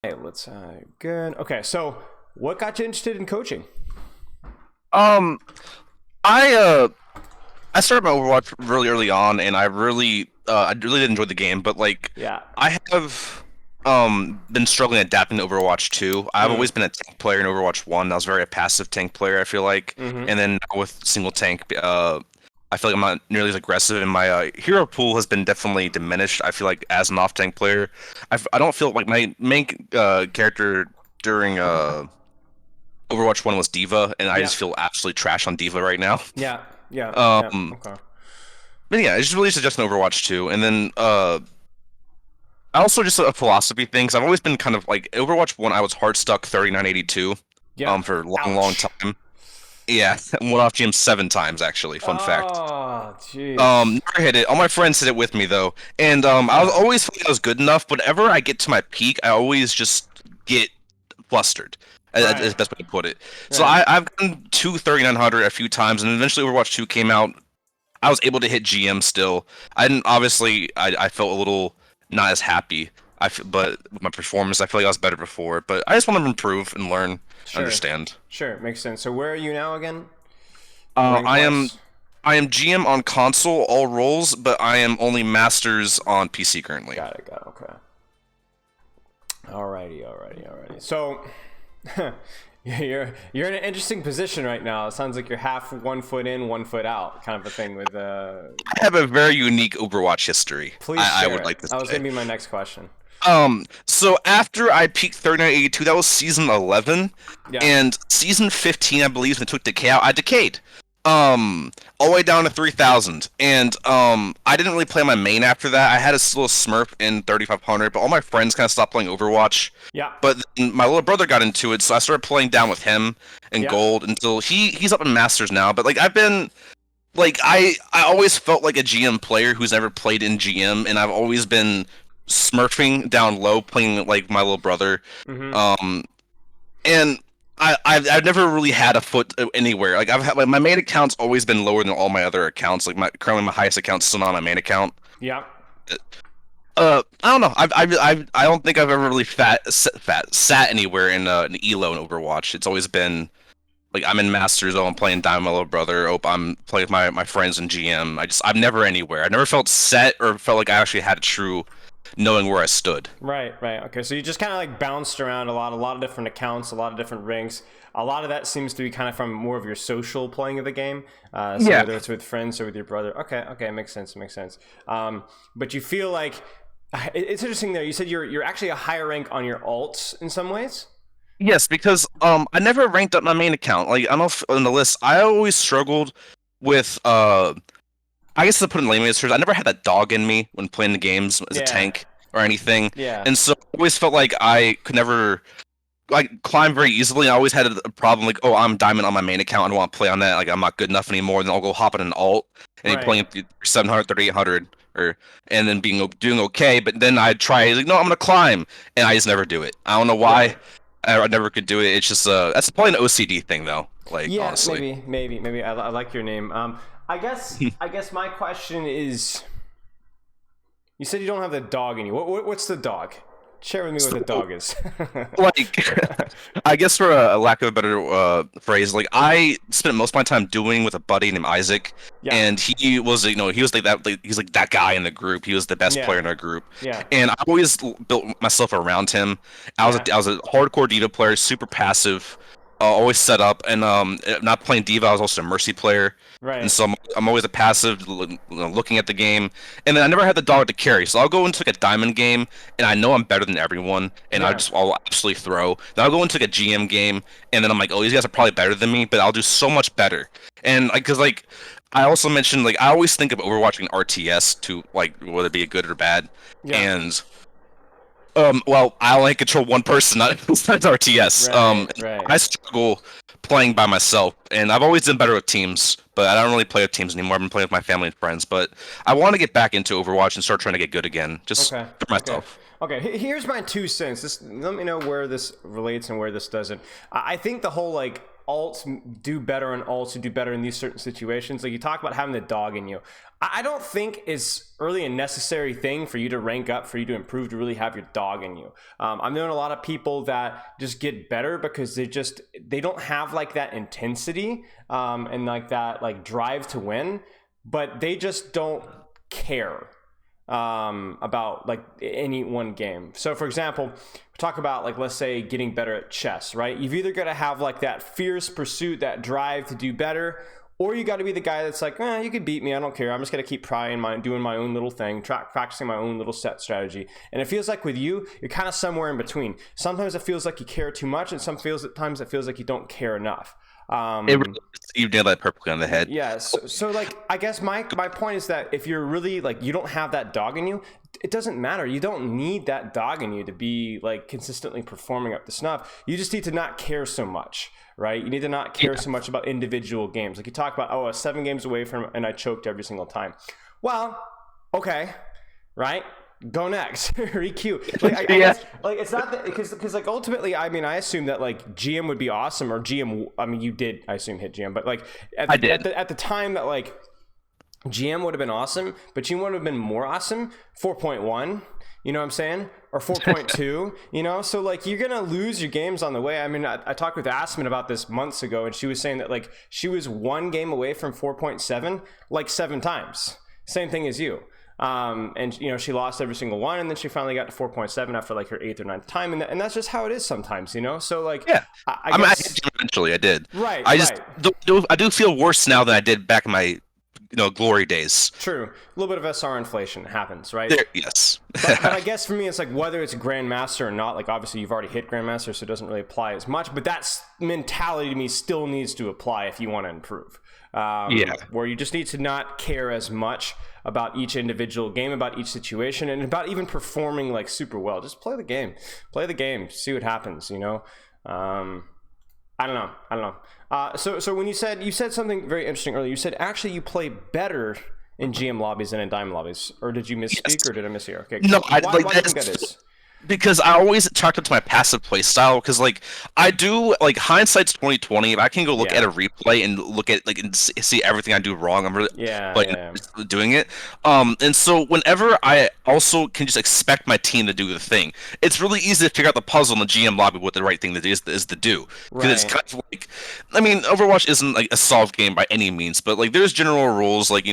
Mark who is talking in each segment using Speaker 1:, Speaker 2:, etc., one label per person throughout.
Speaker 1: Hey, let's good. Okay, so what got you interested in coaching?
Speaker 2: Um, I started my Overwatch really early on, and I really did enjoy the game. But like,
Speaker 1: Yeah.
Speaker 2: I have been struggling adapting to Overwatch 2. I've
Speaker 1: Mm.
Speaker 2: always been a tank player in Overwatch 1. I was very a passive tank player, I feel like,
Speaker 1: Mm-hmm.
Speaker 2: and then now with single tank, I feel like I'm not nearly as aggressive, and my hero pool has been definitely diminished. I feel like as an off tank player, I don't feel like my main character during Overwatch 1 was Diva, and I
Speaker 1: Yeah.
Speaker 2: just feel absolutely trash on Diva right now.
Speaker 1: Yeah. Yeah. Yeah.
Speaker 2: Um,
Speaker 1: Okay.
Speaker 2: but yeah, it's just really just an Overwatch 2, and then I also just a philosophy thing. 'Cause I've always been kind of like Overwatch 1. I was hard stuck 3982
Speaker 1: Yeah.
Speaker 2: for a long
Speaker 1: Ouch.
Speaker 2: time. Yeah, went off GM 7 times actually. Fun fact.
Speaker 1: Oh, jeez.
Speaker 2: Never hit it. All my friends hit it with me though, and I was always felt like I was good enough. But whenever I get to my peak, I always just get flustered. Is
Speaker 1: Right.
Speaker 2: the best way to put it. So
Speaker 1: Right.
Speaker 2: I've gotten to 3900 a few times, and eventually Overwatch 2 came out. I was able to hit GM still. I didn't obviously. I felt a little not as happy. But with my performance, I feel like I was better before. But I just want to improve and learn,
Speaker 1: Sure.
Speaker 2: understand.
Speaker 1: Sure. Makes sense. So where are you now again?
Speaker 2: Uh,
Speaker 1: Rank
Speaker 2: I am
Speaker 1: wise?
Speaker 2: I am GM on console all roles, but I am only masters on PC currently.
Speaker 1: Got it. Got it. Okay. Alrighty. Alrighty. Alrighty. So you're in an interesting position right now. It sounds like you're half 1 foot in, 1 foot out, kind of a thing. With
Speaker 2: I have a very unique Overwatch history.
Speaker 1: please
Speaker 2: I
Speaker 1: share
Speaker 2: would
Speaker 1: it.
Speaker 2: like to
Speaker 1: That was
Speaker 2: say.
Speaker 1: gonna be my next question.
Speaker 2: So after I peaked 3982, that was season 11,
Speaker 1: Yeah.
Speaker 2: and season 15, I believe, when they took Decay out, I decayed. All the way down to 3000, and I didn't really play my main after that. I had a little Smurf in 3500, but all my friends kind of stopped playing Overwatch.
Speaker 1: Yeah.
Speaker 2: But then my little brother got into it, so I started playing down with him in
Speaker 1: Yeah.
Speaker 2: gold until he's up in Masters now. But like I've been like I always felt like a GM player who's never played in GM, and I've always been smurfing down low, playing like my little brother.
Speaker 1: Mm-hmm.
Speaker 2: Um, and I've never really had a foot anywhere. Like I've had like my main account's always been lower than all my other accounts. Like my currently my highest account's still not on my main account.
Speaker 1: Yeah.
Speaker 2: I don't know. I don't think I've ever really sat anywhere in an elo in Overwatch. It's always been like I'm in Masters. Oh, I'm playing Diamond my little brother. Oh, I'm playing with my friends in GM. I'm never anywhere. I never felt set or felt like I actually had a true knowing where I stood.
Speaker 1: Right, right. Okay, so you just kind of like bounced around a lot of different accounts, a lot of different ranks. A lot of that seems to be kind of from more of your social playing of the game. So
Speaker 2: Yeah.
Speaker 1: whether it's with friends or with your brother. Okay, okay, makes sense, makes sense. But you feel like it's interesting there. You said you're actually a higher rank on your alts in some ways.
Speaker 2: Yes, because I never ranked up my main account. Like I don't know if on the list, I always struggled with I guess to put in layman's terms, I never had that dog in me when playing the games as a
Speaker 1: Yeah,
Speaker 2: tank or anything,
Speaker 1: yeah,
Speaker 2: and so I always felt like I could never like climb very easily. I always had a problem like, oh, I'm diamond on my main account. I don't want to play on that. Like I'm not good enough anymore. Then I'll go hop in an alt and be
Speaker 1: right.
Speaker 2: playing 700, 3800, or and then doing okay. But then I'd try like, no, I'm gonna climb, and I just never do it. I don't know
Speaker 1: Right.
Speaker 2: why. I never could do it. It's just that's probably an OCD thing though. Like
Speaker 1: Yeah,
Speaker 2: honestly.
Speaker 1: maybe. I like your name. I guess my question is, you said you don't have the dog in you. What's the dog? Share with me what
Speaker 2: So
Speaker 1: the dog is.
Speaker 2: like I guess for a lack of a better phrase, like I spent most of my time doing with a buddy named Isaac,
Speaker 1: Yeah,
Speaker 2: and he was like that, like, he's like that guy in the group. He was the best
Speaker 1: yeah,
Speaker 2: player in our group,
Speaker 1: yeah,
Speaker 2: and I always built myself around him.
Speaker 1: yeah.
Speaker 2: I was a hardcore Diva player, super passive, always set up, and not playing Diva. I was also a Mercy player, and
Speaker 1: Right.
Speaker 2: so I'm always a passive, looking at the game, and then I never had the dog to carry. So I'll go into like a diamond game, and I know I'm better than everyone, and
Speaker 1: Yeah,
Speaker 2: I'll absolutely throw. Then I'll go into like a GM game, and then I'm like, oh, these guys are probably better than me, but I'll do so much better. And like, cause like, I also mentioned like I always think of Overwatch and RTS to like whether it be good or bad,
Speaker 1: yeah.
Speaker 2: and well, I only control one person, not besides RTS.
Speaker 1: Right, right.
Speaker 2: I struggle playing by myself, and I've always done better with teams, but I don't really play with teams anymore. I've been playing with my family and friends, but I want to get back into Overwatch and start trying to get good again, just
Speaker 1: Okay,
Speaker 2: for
Speaker 1: okay.
Speaker 2: myself.
Speaker 1: Okay, here's my 2 cents. Let me know where this relates and where this doesn't. I think the whole like alts do better and alts who do better in these certain situations. Like you talk about having the dog in you. I don't think it's really a necessary thing for you to rank up, for you to improve, to really have your dog in you. I'm knowing a lot of people that just get better because they don't have like that intensity and like that like drive to win, but they just don't care about like any one game. So for example, we talk about like, let's say getting better at chess, right? You've either got to have like that fierce pursuit, that drive to do better, or you got to be the guy that's like, you could beat me, I don't care, I'm just going to keep doing my own little thing, practicing my own little set strategy. And it feels like with you, you're kind of somewhere in between. Sometimes it feels like you care too much, and sometimes it feels like you don't care enough.
Speaker 2: You nailed that perfectly on the head.
Speaker 1: Yeah, so like I guess my point is that if you're really like, you don't have that dog in you, it doesn't matter. You don't need that dog in you to be like consistently performing up to snuff. You just need to not care so much, right? You need to not care so much about individual games. Like you talk about, I was 7 games away from and I choked every single time. Well, okay, right? Go next. Requeue. Like, I guess, like it's not that because like ultimately, I mean, I assume that like GM would be awesome, or GM. I mean, you did, I assume, hit GM, but like at the time that like GM would have been awesome, but GM would have been more awesome. 4.1. You know what I'm saying? Or 4.2, you know? So, like, you're going to lose your games on the way. I mean, I talked with Aspen about this months ago, and she was saying that, like, she was 1 game away from 4.7, like, 7 times. Same thing as you. And, you know, she lost every single one, and then she finally got to 4.7 after, like, her 8th or 9th time, and that's just how it is sometimes, you know? So, like,
Speaker 2: yeah.
Speaker 1: I guess...
Speaker 2: I hit GM eventually, I did.
Speaker 1: Right,
Speaker 2: I do feel worse now than I did back in my... glory days.
Speaker 1: True. A little bit of SR inflation happens, right?
Speaker 2: Yes.
Speaker 1: but I guess for me, it's like whether it's Grandmaster or not, like obviously you've already hit Grandmaster, so it doesn't really apply as much, but that mentality to me still needs to apply if you want to improve. Where you just need to not care as much about each individual game, about each situation, and about even performing like super well. Just play the game. See what happens, you know? I don't know. So when you said something very interesting earlier, you said actually you play better in GM lobbies than in Diamond lobbies, or did you misspeak, or did I mishear? Okay,
Speaker 2: no,
Speaker 1: why do you think that is?
Speaker 2: Because I always chalked it to my passive play style. Because like I do, like hindsight's 2020. If I can go look at a replay and look at like and see everything I do wrong, I'm really doing it. And so whenever I also can just expect my team to do the thing, it's really easy to figure out the puzzle in the GM lobby what the right thing is to do. Because it's kind of like, I mean, Overwatch isn't like a solved game by any means, but like there's general rules, like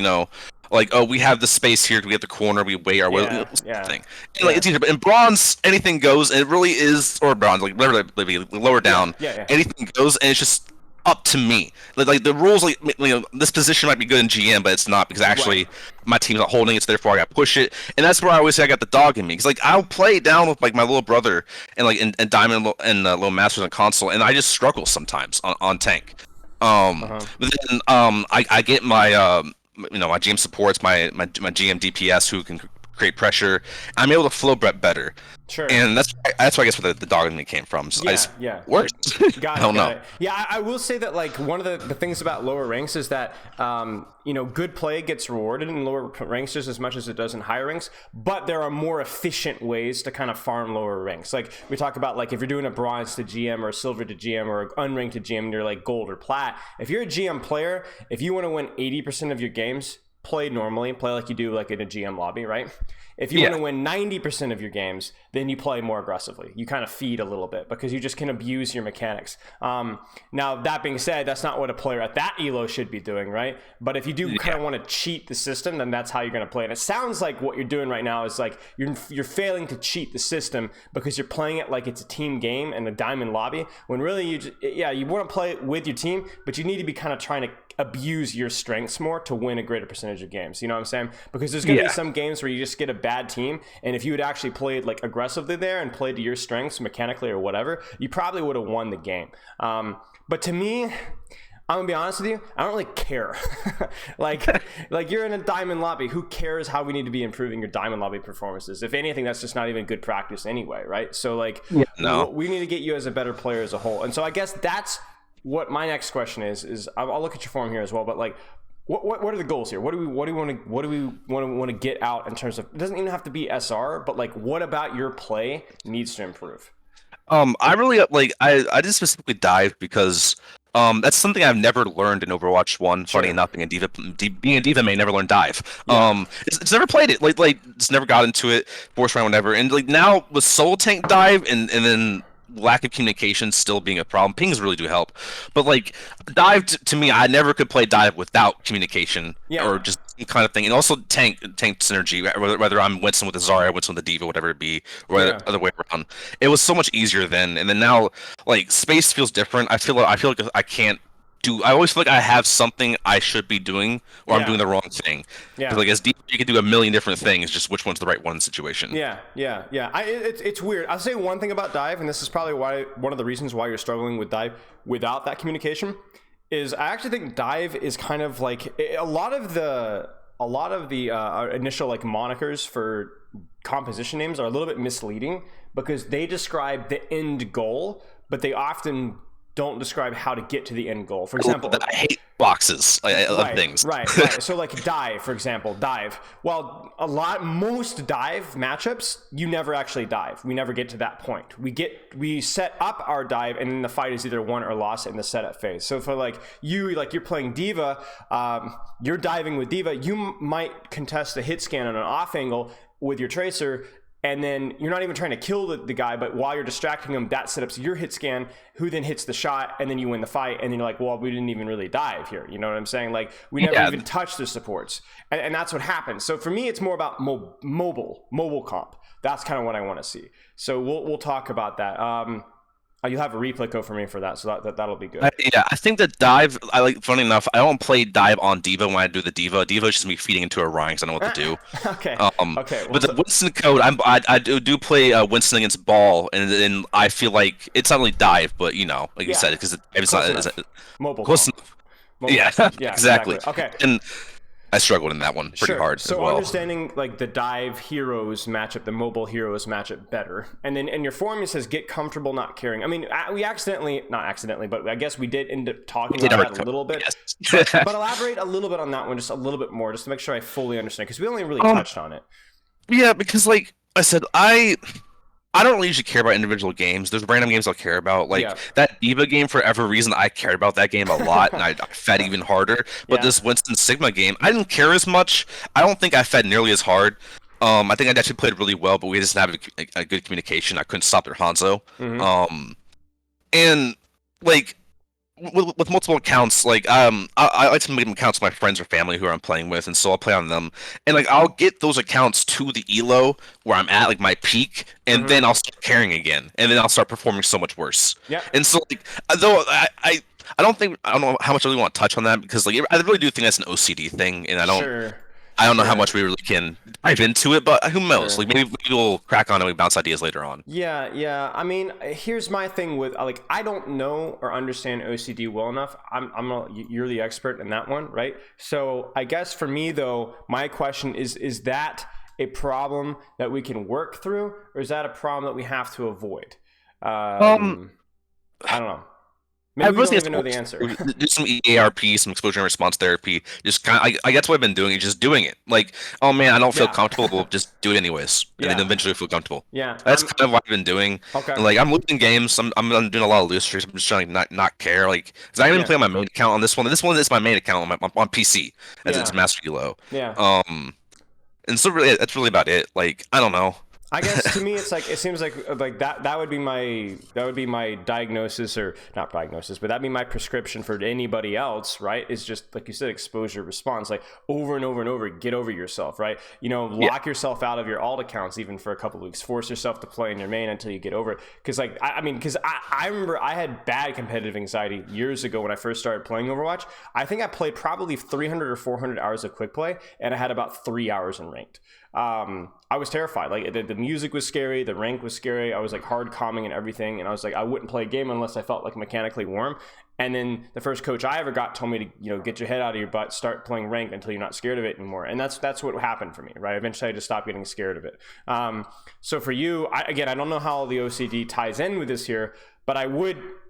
Speaker 2: like, oh, we have the space here, we have the corner, we weigh our thing. And, like, it's easier, but in bronze, anything goes, and it really is, or bronze, like lower down, anything goes, and it's just up to me. Like the rules, like this position might be good in GM, but it's not because actually my team's not holding it, so therefore I got to push it, and that's where I always say I got the dog in me. Because like I'll play down with like my little brother and like in Diamond and Little Masters and console, and I just struggle sometimes on tank. But then I get my my GM supports, my GM DPS who can create pressure. I'm able to flow better. Sure. And that's why I guess where the dog in me came from. So works.
Speaker 1: Got it. Yeah, I will say that like one of the things about lower ranks is that good play gets rewarded in lower ranks just as much as it does in higher ranks, but there are more efficient ways to kind of farm lower ranks. Like we talk about, like if you're doing a bronze to GM or a silver to GM or an unranked to GM, and you're like gold or plat. If you're a GM player, if you want to win 80% of your games, play normally, play like you do like in a GM lobby, right? If you want to win 90% of your games, then you play more aggressively. You kind of feed a little bit because you just can abuse your mechanics. Now, that being said, that's not what a player at that elo should be doing, right? But if you do kind of want to cheat the system, then that's how you're going to play. And it sounds like what you're doing right now is like you're failing to cheat the system because you're playing it like it's a team game and a diamond lobby, when really you want to play it with your team, but you need to be kind of trying to abuse your strengths more to win a greater percentage of games. You know what I'm saying? Because there's going to be some games where you just get a bad team, and if you had actually played like aggressively there and played to your strengths mechanically or whatever, you probably would have won the game. But to me, I'm gonna be honest with you, I don't really care. like you're in a diamond lobby, who cares how we need to be improving your diamond lobby performances? If anything, that's just not even good practice anyway, right? So like we need to get you as a better player as a whole. And so I guess that's what my next question is I'll look at your form here as well, but like what are the goals here? What do we want to get out in terms of, it doesn't even have to be SR, but like what about your play needs to improve?
Speaker 2: I really like I just specifically dived because That's something I've never learned in Overwatch 1. Funny
Speaker 1: Sure.
Speaker 2: enough, being a diva may never learn dive.
Speaker 1: Yeah.
Speaker 2: It's never played it. Like it's never got into it. Force round, whatever. And like now with Soul Tank dive and then lack of communication still being a problem. Pings really do help, but like dive to me, I never could play dive without communication
Speaker 1: Yeah.
Speaker 2: or just some kind of thing. And also tank synergy. Whether I'm Winston with the Zarya, Winston with the diva, whatever it be, or
Speaker 1: Yeah.
Speaker 2: the other way around. It was so much easier then, and then now like space feels different. I feel like I can't do. I always feel like I have something I should be doing, or I'm
Speaker 1: Yeah.
Speaker 2: doing the wrong thing.
Speaker 1: Yeah.
Speaker 2: 'Cause, like as deep, you can do a million different things. Just which one's the right one situation.
Speaker 1: Yeah, yeah, yeah. It's weird. I'll say one thing about dive, and this is probably one of the reasons why you're struggling with dive without that communication, is I actually think dive is kind of like a lot of the initial like monikers for composition names are a little bit misleading because they describe the end goal, but they often don't describe how to get to the end goal. For example,
Speaker 2: I hate boxes of things.
Speaker 1: Right. So like dive, for example, dive. Well, most dive matchups, you never actually dive. We never get to that point. We set up our dive, and then the fight is either won or lost in the setup phase. So for like you're playing diva, you're diving with diva. You might contest a hit scan on an off angle with your tracer. And then you're not even trying to kill the guy, but while you're distracting him, that set up your hit scan, who then hits the shot, and then you win the fight. And then you're like, well, we didn't even really dive here. You know what I'm saying? Like, we never even touched the supports. And that's what happens. So for me, it's more about mobile comp. That's kind of what I want to see. So we'll talk about that. You'll have a replay code for me for that, so that'll be good.
Speaker 2: I think that dive. Funny enough, I don't play dive on diva when I do the diva. Diva is just me feeding into a Ryan because I don't know what to do.
Speaker 1: Okay. Okay.
Speaker 2: But the Winston code, I do play Winston against Ball, and then I feel like it's not only dive, but like you said, because it's not
Speaker 1: mobile.
Speaker 2: Close enough. Yeah, exactly.
Speaker 1: Okay.
Speaker 2: And I struggled in that one pretty hard
Speaker 1: so
Speaker 2: as well.
Speaker 1: Understanding like the dive heroes matchup, the mobile heroes matchup better, and then in your forum it says get comfortable not caring. I mean, we not accidentally, but I guess we did end up talking about that a little bit. Yes. but elaborate a little bit on that one, just a little bit more, just to make sure I fully understand, because we only really touched on it.
Speaker 2: Yeah, because like I said, I don't really usually care about individual games. There's random games I'll care about. Like that Diva game, for whatever reason, I cared about that game a lot, and I fed even harder. But this Winston Sigma game, I didn't care as much. I don't think I fed nearly as hard. I think I actually played really well, but we just didn't have a good communication. I couldn't stop their Hanzo.
Speaker 1: Mm-hmm.
Speaker 2: And like with multiple accounts, like I like to make accounts with my friends or family who I'm playing with, and so I'll play on them. And like I'll get those accounts to the elo where I'm at, like my peak, and then I'll start carrying again, and then I'll start performing so much worse.
Speaker 1: Yeah.
Speaker 2: And so like though I don't know how much I really want to touch on that, because like I really do think that's an OCD thing, and I don't know how much we really can dive into it, but who knows? Like maybe we'll crack on and we bounce ideas later on.
Speaker 1: Yeah. I mean, here's my thing with like I don't know or understand OCD well enough. You're the expert in that one, right? So I guess for me though, my question is that a problem that we can work through, or is that a problem that we have to avoid? I don't know. Maybe we don't even know the answer.
Speaker 2: Do some EARP, some exposure and response therapy. Just kind of, I guess what I've been doing is just doing it. Like, oh man, I don't feel comfortable. We'll just do it anyways, and then eventually feel comfortable.
Speaker 1: Yeah,
Speaker 2: that's kind of what I've been doing. Okay. And, like I'm losing games. I'm doing a lot of loose streaks. I'm just trying to not care. Like, cause I even play on my main account on this one. This one is my main account on PC as it's Master Elo.
Speaker 1: Yeah.
Speaker 2: And so really, that's really about it. Like, I don't know.
Speaker 1: I guess to me, it seems like that would be my diagnosis, or not diagnosis, but that'd be my prescription for anybody else, right? Is just like you said, exposure response, like over and over and over, get over yourself, right? Lock yourself out of your alt accounts even for a couple of weeks, force yourself to play in your main until you get over it. Because I remember I had bad competitive anxiety years ago when I first started playing Overwatch. I think I played probably 300 or 400 hours of quick play, and I had about 3 hours in ranked. I was terrified. Like the music was scary, the rank was scary. I was like hard calming and everything, and I was like, I wouldn't play a game unless I felt like mechanically warm. And then the first coach I ever got told me to get your head out of your butt, start playing ranked until you're not scared of it anymore. And that's what happened for me, right? Eventually I just stopped getting scared of it. So for you, I don't know how the OCD ties in with this here, but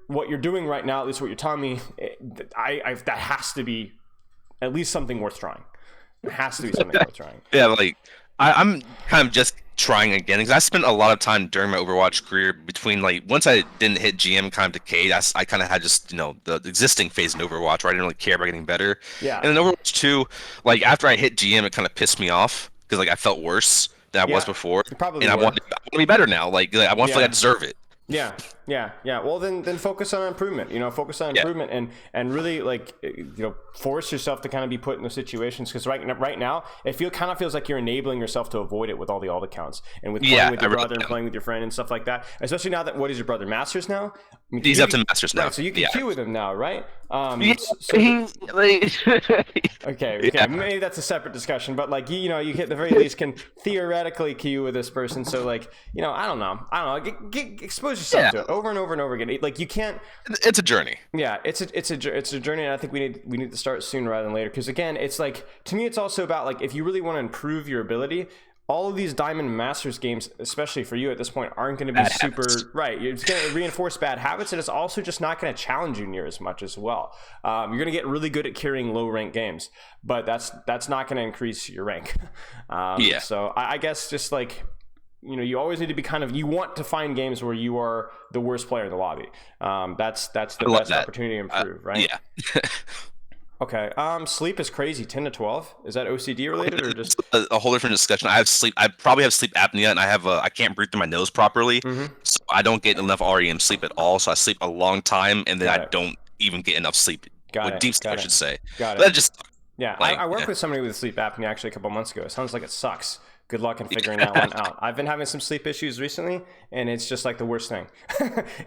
Speaker 1: what you're doing right now, at least what you're telling me, that has to be at least something worth trying. It has to be something worth trying.
Speaker 2: Yeah, like I'm kind of just trying again because I spent a lot of time during my Overwatch career between like once I didn't hit GM kind of decayed. I kind of had just the existing phase in Overwatch where I didn't really care about getting better.
Speaker 1: Yeah.
Speaker 2: And then Overwatch 2, like after I hit GM, it kind of pissed me off because like I felt worse than I was
Speaker 1: Yeah.
Speaker 2: before,
Speaker 1: You probably
Speaker 2: and I
Speaker 1: were.
Speaker 2: want to be better now. Like I want to feel like I deserve it.
Speaker 1: Yeah, yeah. Well, then focus on improvement. Focus on improvement and really like force yourself to kind of be put in those situations because right now it kind of feels like you're enabling yourself to avoid it with all the alt accounts and with playing with your brother and playing with your friend and stuff like that. Especially now that what is your brother Masters now?
Speaker 2: He's up to Masters now.
Speaker 1: Right, so you can queue with him now, right? Okay. Maybe that's a separate discussion, but like you at the very least can theoretically queue with this person. So like I don't know, expose yourself to it over and over and over again. Like you can't.
Speaker 2: It's a journey.
Speaker 1: Yeah, it's a journey, and I think we need to start sooner rather than later. Because again, it's like to me, it's also about like if you really want to improve your ability. All of ththese Diamond Masters games, especially for you at this point, aren't going to be super right. It's going to reinforce bad habits, and it's also just not going to challenge you near as much as well. You're going to get really good at carrying low rank games, but that's not going to increase your rank. So I guess just like you always need to be you want to find games where you are the worst player in the lobby. That's the best opportunity to improve, right?
Speaker 2: Yeah.
Speaker 1: Okay. Sleep is crazy. 10 to 12. Is that OCD related or just
Speaker 2: a whole different discussion? I probably have sleep apnea, and I can't breathe through my nose properly, so I don't get enough REM sleep at all. So I sleep a long time, and then I don't even get enough sleep. Deep sleep, I should say.
Speaker 1: Got it.
Speaker 2: That just
Speaker 1: I worked with somebody with sleep apnea actually a couple months ago. It sounds like it sucks. Good luck in figuring that one out. I've been having some sleep issues recently, and it's just like the worst thing.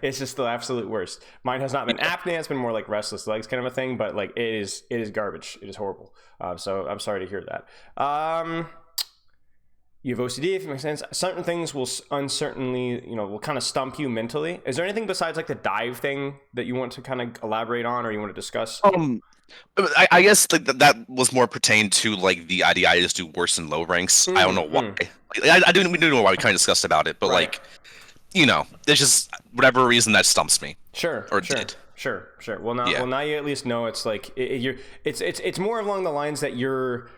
Speaker 1: It's just the absolute worst. Mine has not been apnea; it's been more like restless legs kind of a thing. But like it is garbage. It is horrible. So I'm sorry to hear that. You have OCD, if it makes sense. Certain things will uncertainly, will kind of stump you mentally. Is there anything besides like the dive thing that you want to kind of elaborate on, or you want to discuss?
Speaker 2: I guess that was more pertained to like the IDIs do worse in low ranks. I don't know why. We do know why we kind of discussed about it, but like, there's just whatever reason that stumps me.
Speaker 1: Sure.
Speaker 2: Did.
Speaker 1: Sure. Well, now you at least know it's like it's more along the lines that you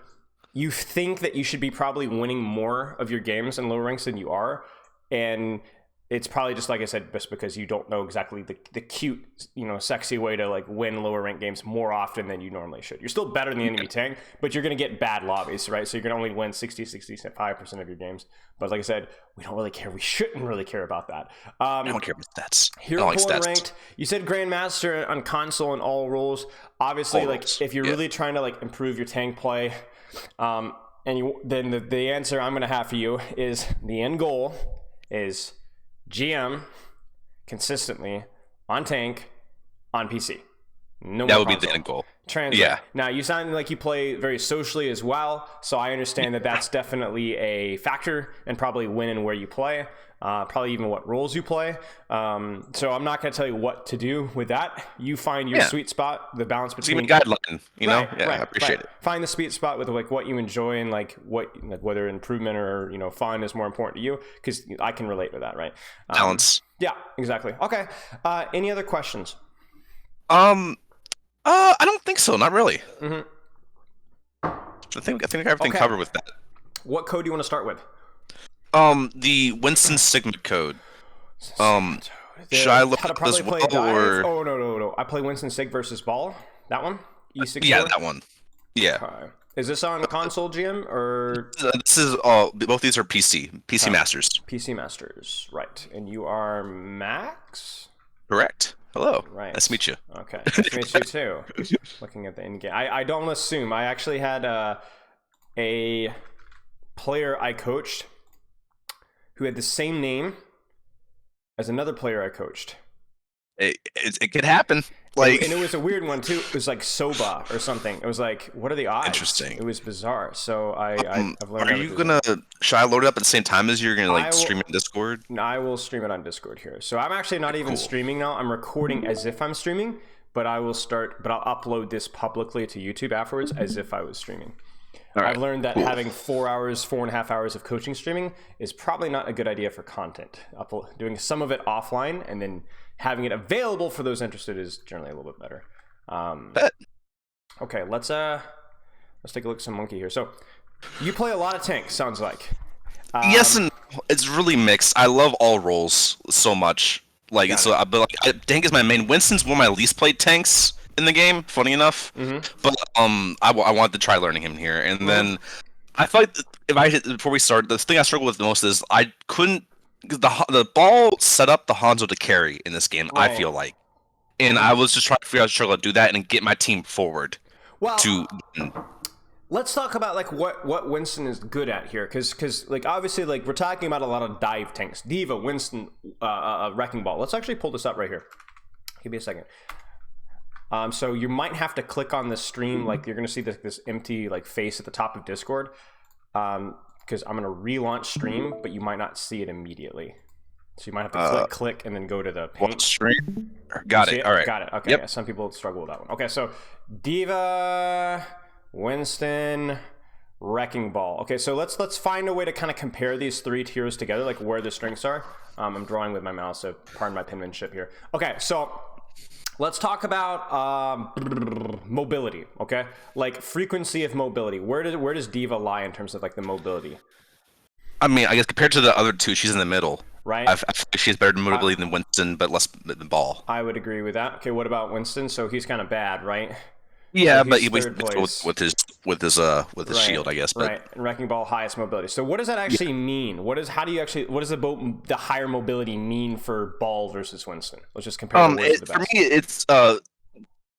Speaker 1: think that you should be probably winning more of your games in lower ranks than you are, and it's probably just like I said, just because you don't know exactly the cute, sexy way to like win lower rank games more often than you normally should. You're still better than the enemy tank, but you're going to get bad lobbies, right? So you're going to only win 65% of your games. But like I said, we don't really care. We shouldn't really care about that.
Speaker 2: I don't care about stats.
Speaker 1: Hero pool ranked. You said Grandmaster on console and all roles. Obviously, if you're really trying to like improve your tank play, then the answer I'm going to have for you is the end goal is GM consistently on tank on PC.
Speaker 2: That would be the end goal.
Speaker 1: Translate. Yeah. Now you sound like you play very socially as well, so I understand that that's definitely a factor and probably when and where you play, probably even what roles you play. So I'm not going to tell you what to do with that. You find your sweet spot, the balance between.
Speaker 2: Even guideline, I appreciate it.
Speaker 1: Find the sweet spot with like what you enjoy and like whether improvement or fun is more important to you, because I can relate to that, right?
Speaker 2: Balance.
Speaker 1: Yeah, exactly. Okay. Any other questions?
Speaker 2: I don't think so. Not really. I think I got everything covered with that.
Speaker 1: What code do you want to start with?
Speaker 2: The Winston Sigma code. Should I look up as well, or?
Speaker 1: Oh no! I play Winston Sig versus Ball. That one. E64?
Speaker 2: Yeah, that one. Yeah.
Speaker 1: Okay. Is this on console, GM, or?
Speaker 2: This is both these are PC Masters.
Speaker 1: PC Masters, right? And you are Max.
Speaker 2: Correct. Hello.
Speaker 1: Right.
Speaker 2: Nice to meet you.
Speaker 1: Okay. Nice to meet you too. Looking at the end game, I don't assume. I actually had a player I coached who had the same name as another player I coached.
Speaker 2: It could happen. Like,
Speaker 1: and it was a weird one too. It was like Soba or something. It was like, what are the odds?
Speaker 2: Interesting.
Speaker 1: It was bizarre. So I've learned.
Speaker 2: Are you gonna? Should I load it up at the same time as you're gonna stream it on Discord?
Speaker 1: I will stream it on Discord here. So I'm actually not even streaming now. I'm recording as if I'm streaming, but I'll upload this publicly to YouTube afterwards as if I was streaming. Right. I've learned that having 4.5 hours of coaching streaming is probably not a good idea for content. Doing some of it offline and then having it available for those interested is generally a little bit better. Okay, let's take a look at some monkey here. So you play a lot of tanks, sounds like.
Speaker 2: Yes and It's really mixed. I love all roles so much. Like
Speaker 1: Got
Speaker 2: so,
Speaker 1: it.
Speaker 2: but like tank is my main. Winston's one of my least played tanks in the game. Funny enough,
Speaker 1: Mm-hmm.
Speaker 2: but I wanted to try learning him here, and
Speaker 1: Mm-hmm.
Speaker 2: then I feel like if I before we start, the thing I struggle with the most is I couldn't 'cause the ball set up the Hanzo to carry in this game. I
Speaker 1: Right.
Speaker 2: feel like, and
Speaker 1: Mm-hmm.
Speaker 2: I was just trying to figure out a struggle to do that and get my team forward
Speaker 1: Well,
Speaker 2: to.
Speaker 1: let's talk about like what Winston is good at here, because like obviously like we're talking about a lot of dive tanks, Diva, Winston, Wrecking Ball. Let's actually pull this up right here. Give me a second. So you might have to click on the stream, like you're gonna see this empty like face at the top of Discord, because I'm gonna relaunch stream, but you might not see it immediately. So you might have to click, and then go to the paint.
Speaker 2: Stream. Got
Speaker 1: See
Speaker 2: it. All right.
Speaker 1: Got it. Okay.
Speaker 2: Yep.
Speaker 1: Yeah, some people struggle with that one. Okay, so Diva, Winston, Wrecking Ball. Okay, so let's find a way to kind of compare these three tiers together, like where the strengths are. I'm drawing with my mouse, so pardon my penmanship here. Okay, so let's talk about mobility. Okay, like frequency of mobility. Where does Diva lie in terms of like the mobility?
Speaker 2: I mean, I guess compared to the other two, she's in the middle.
Speaker 1: Right.
Speaker 2: I feel like she has better mobility than Winston, but less than Ball.
Speaker 1: I would agree with that. Okay, what about Winston? So he's kind of bad, right?
Speaker 2: Yeah,
Speaker 1: So
Speaker 2: but
Speaker 1: he's
Speaker 2: he
Speaker 1: third
Speaker 2: with
Speaker 1: place.
Speaker 2: with his shield, I guess. But
Speaker 1: Right, and Wrecking Ball highest mobility. So what does that actually mean? What does the higher mobility mean for Ball versus Winston? Let's just compare the worst to the
Speaker 2: for me,
Speaker 1: best.
Speaker 2: it's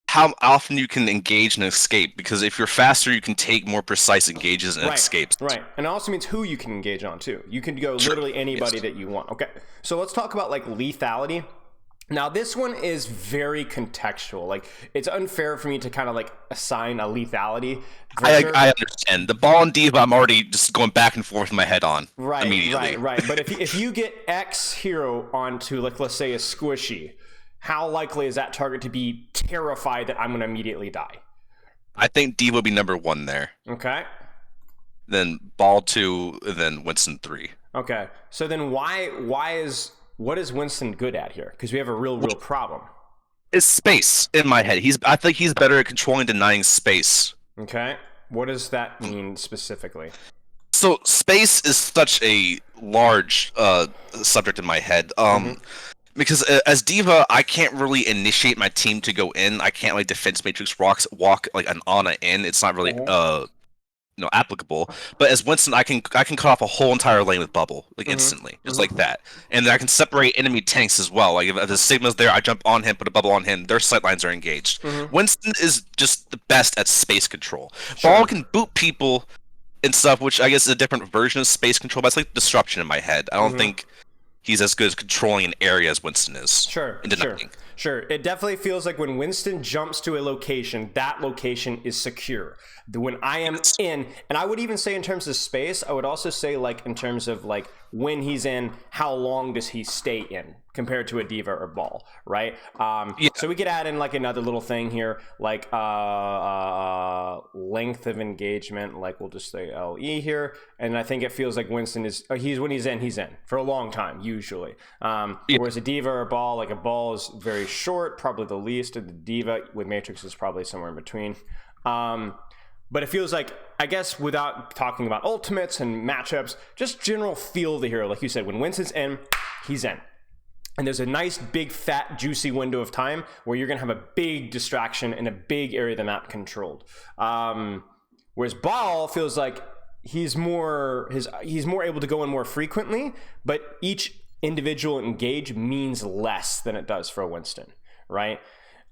Speaker 2: how often you can engage and escape. Because if you're faster, you can take more precise engages and escapes.
Speaker 1: Right, and it also means who you can engage on too. You can go literally anybody that you want. Okay, so let's talk about like lethality. Now this one is very contextual. Like it's unfair for me to kind of like assign a lethality.
Speaker 2: I understand. The Ball and Diva, I'm already just going back and forth in my head on immediately.
Speaker 1: Right. But if you get X hero onto like let's say a squishy, how likely is that target to be terrified that I'm going to immediately die?
Speaker 2: I think Diva would be number 1 there.
Speaker 1: Okay.
Speaker 2: Then Ball 2, and then Winston 3.
Speaker 1: Okay. So then what is Winston good at here? Because we have a real problem.
Speaker 2: It's space in my head. I think he's better at controlling and denying space.
Speaker 1: Okay. What does that mean specifically?
Speaker 2: So space is such a large subject in my head. Because as Diva, I can't really initiate my team to go in. I can't like defense matrix walk like an Ana in. It's not really applicable. But as Winston, I can cut off a whole entire lane with bubble like instantly, just like that. And I can separate enemy tanks as well. Like if the Sigma's there, I jump on him, put a bubble on him. Their sight lines are engaged. Winston is just the best at space control. Ball can boot people and stuff, which I guess is a different version of space control. But it's like disruption in my head. I don't think he's as good as controlling an area as Winston is.
Speaker 1: Sure. It definitely feels like when Winston jumps to a location, that location is secure. When I am in, and I would even say in terms of space, I would also say like in terms of like when he's in, how long does he stay in compared to a Diva or Ball, right? So we could add in like another little thing here, like length of engagement, like we'll just say LE here. And I think it feels like Winston is, when he's in for a long time, usually. Whereas a Diva or a Ball, like a Ball is very short, probably the least, and the Diva with Matrix is probably somewhere in between. But it feels like, I guess without talking about ultimates and matchups, just general feel of the hero. Like you said, when Winston's in, he's in. And there's a nice, big, fat, juicy window of time where you're going to have a big distraction and a big area of the map controlled. Whereas Ball feels like he's more able to go in more frequently, but each individual engage means less than it does for a Winston, right?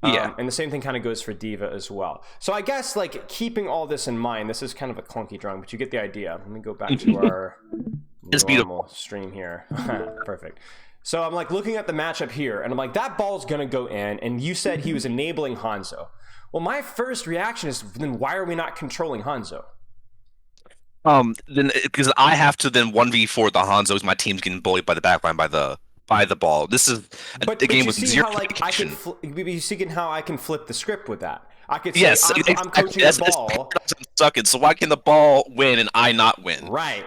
Speaker 1: And the same thing kind of goes for Diva as well. So I guess like keeping all this in mind, this is kind of a clunky drawing, but you get the idea. Let me go back to our normal stream here. Perfect. So I'm like looking at the matchup here, and I'm like, that ball's gonna go in, and you said he was enabling Hanzo. Well, my first reaction is, then why are we not controlling Hanzo?
Speaker 2: Then because I have to then 1v4 the Hanzos, my team's getting bullied by the backline by the Ball. This is a game with zero communication.
Speaker 1: You see how I can flip the script with that. I could say, I'm coaching the Ball.
Speaker 2: So why can the Ball win and I not win?
Speaker 1: Right.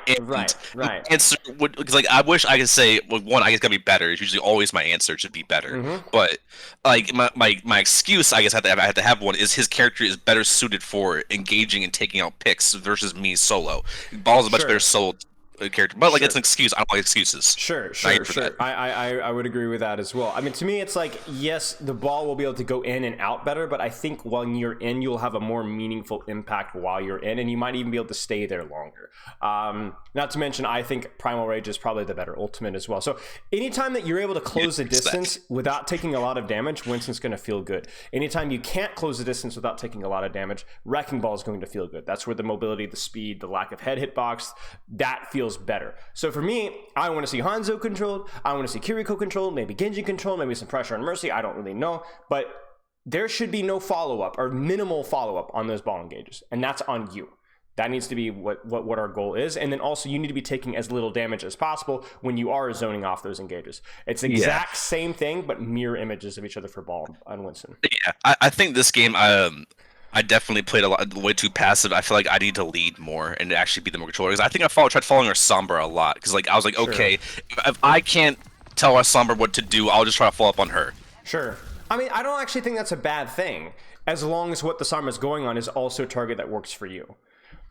Speaker 2: Answer because like I wish I could say, well, one, I guess gotta be better. It's usually always my answer should be better. But like my excuse, I guess I have to have one, is his character is better suited for engaging and taking out picks versus me solo. Ball's a much better solo character, but like
Speaker 1: Sure.
Speaker 2: it's an excuse. I don't like excuses.
Speaker 1: Sure,
Speaker 2: Not
Speaker 1: sure,
Speaker 2: here for
Speaker 1: sure.
Speaker 2: that.
Speaker 1: I would agree with that as well. I mean, to me, it's like, yes, the ball will be able to go in and out better, but I think when you're in, you'll have a more meaningful impact while you're in, and you might even be able to stay there longer. Not to mention, I think Primal Rage is probably the better ultimate as well. So anytime that you're able to close the distance without taking a lot of damage, Winston's going to feel good. Anytime you can't close the distance without taking a lot of damage, Wrecking Ball is going to feel good. That's where the mobility, the speed, the lack of head hitbox, that feels better. So for me, I want to see Hanzo controlled. I want to see Kiriko controlled, maybe Genji controlled, maybe some pressure on Mercy. I don't really know. But there should be no follow-up or minimal follow-up on those ball engages. And that's on you. That needs to be what our goal is. And then also you need to be taking as little damage as possible when you are zoning off those engages. It's the exact same thing, but mirror images of each other for ball on Winston.
Speaker 2: Yeah, I think this game, I definitely played a lot way too passive. I feel like I need to lead more and actually be the more controller. Because I think tried following our Sombra a lot. Because like I was like, okay, if I can't tell our Sombra what to do, I'll just try to follow up on her.
Speaker 1: Sure. I mean, I don't actually think that's a bad thing, as long as what the Sombra's going on is also a target that works for you.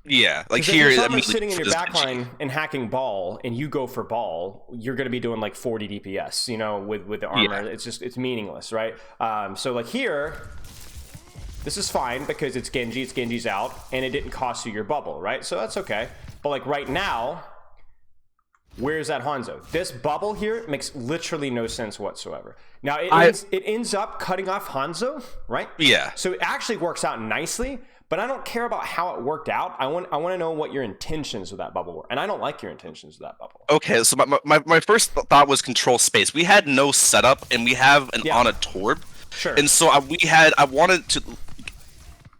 Speaker 2: Yeah, like
Speaker 1: here,
Speaker 2: here,
Speaker 1: if you're sitting in your backline and hacking ball, and you go for ball, you're going to be doing like 40 DPS, you know, with the armor. Yeah. It's meaningless, right? So like here, this is fine because it's Genji's out, and it didn't cost you your bubble, right? So that's okay. But like right now, where's that Hanzo? This bubble here makes literally no sense whatsoever. Now it ends up cutting off Hanzo, right?
Speaker 2: Yeah.
Speaker 1: So it actually works out nicely. But I don't care about how it worked out. I want to know what your intentions with that bubble were. And I don't like your intentions with that bubble.
Speaker 2: Okay, so my first thought was control space. We had no setup, and we have an on a Torb.
Speaker 1: Sure.
Speaker 2: And so I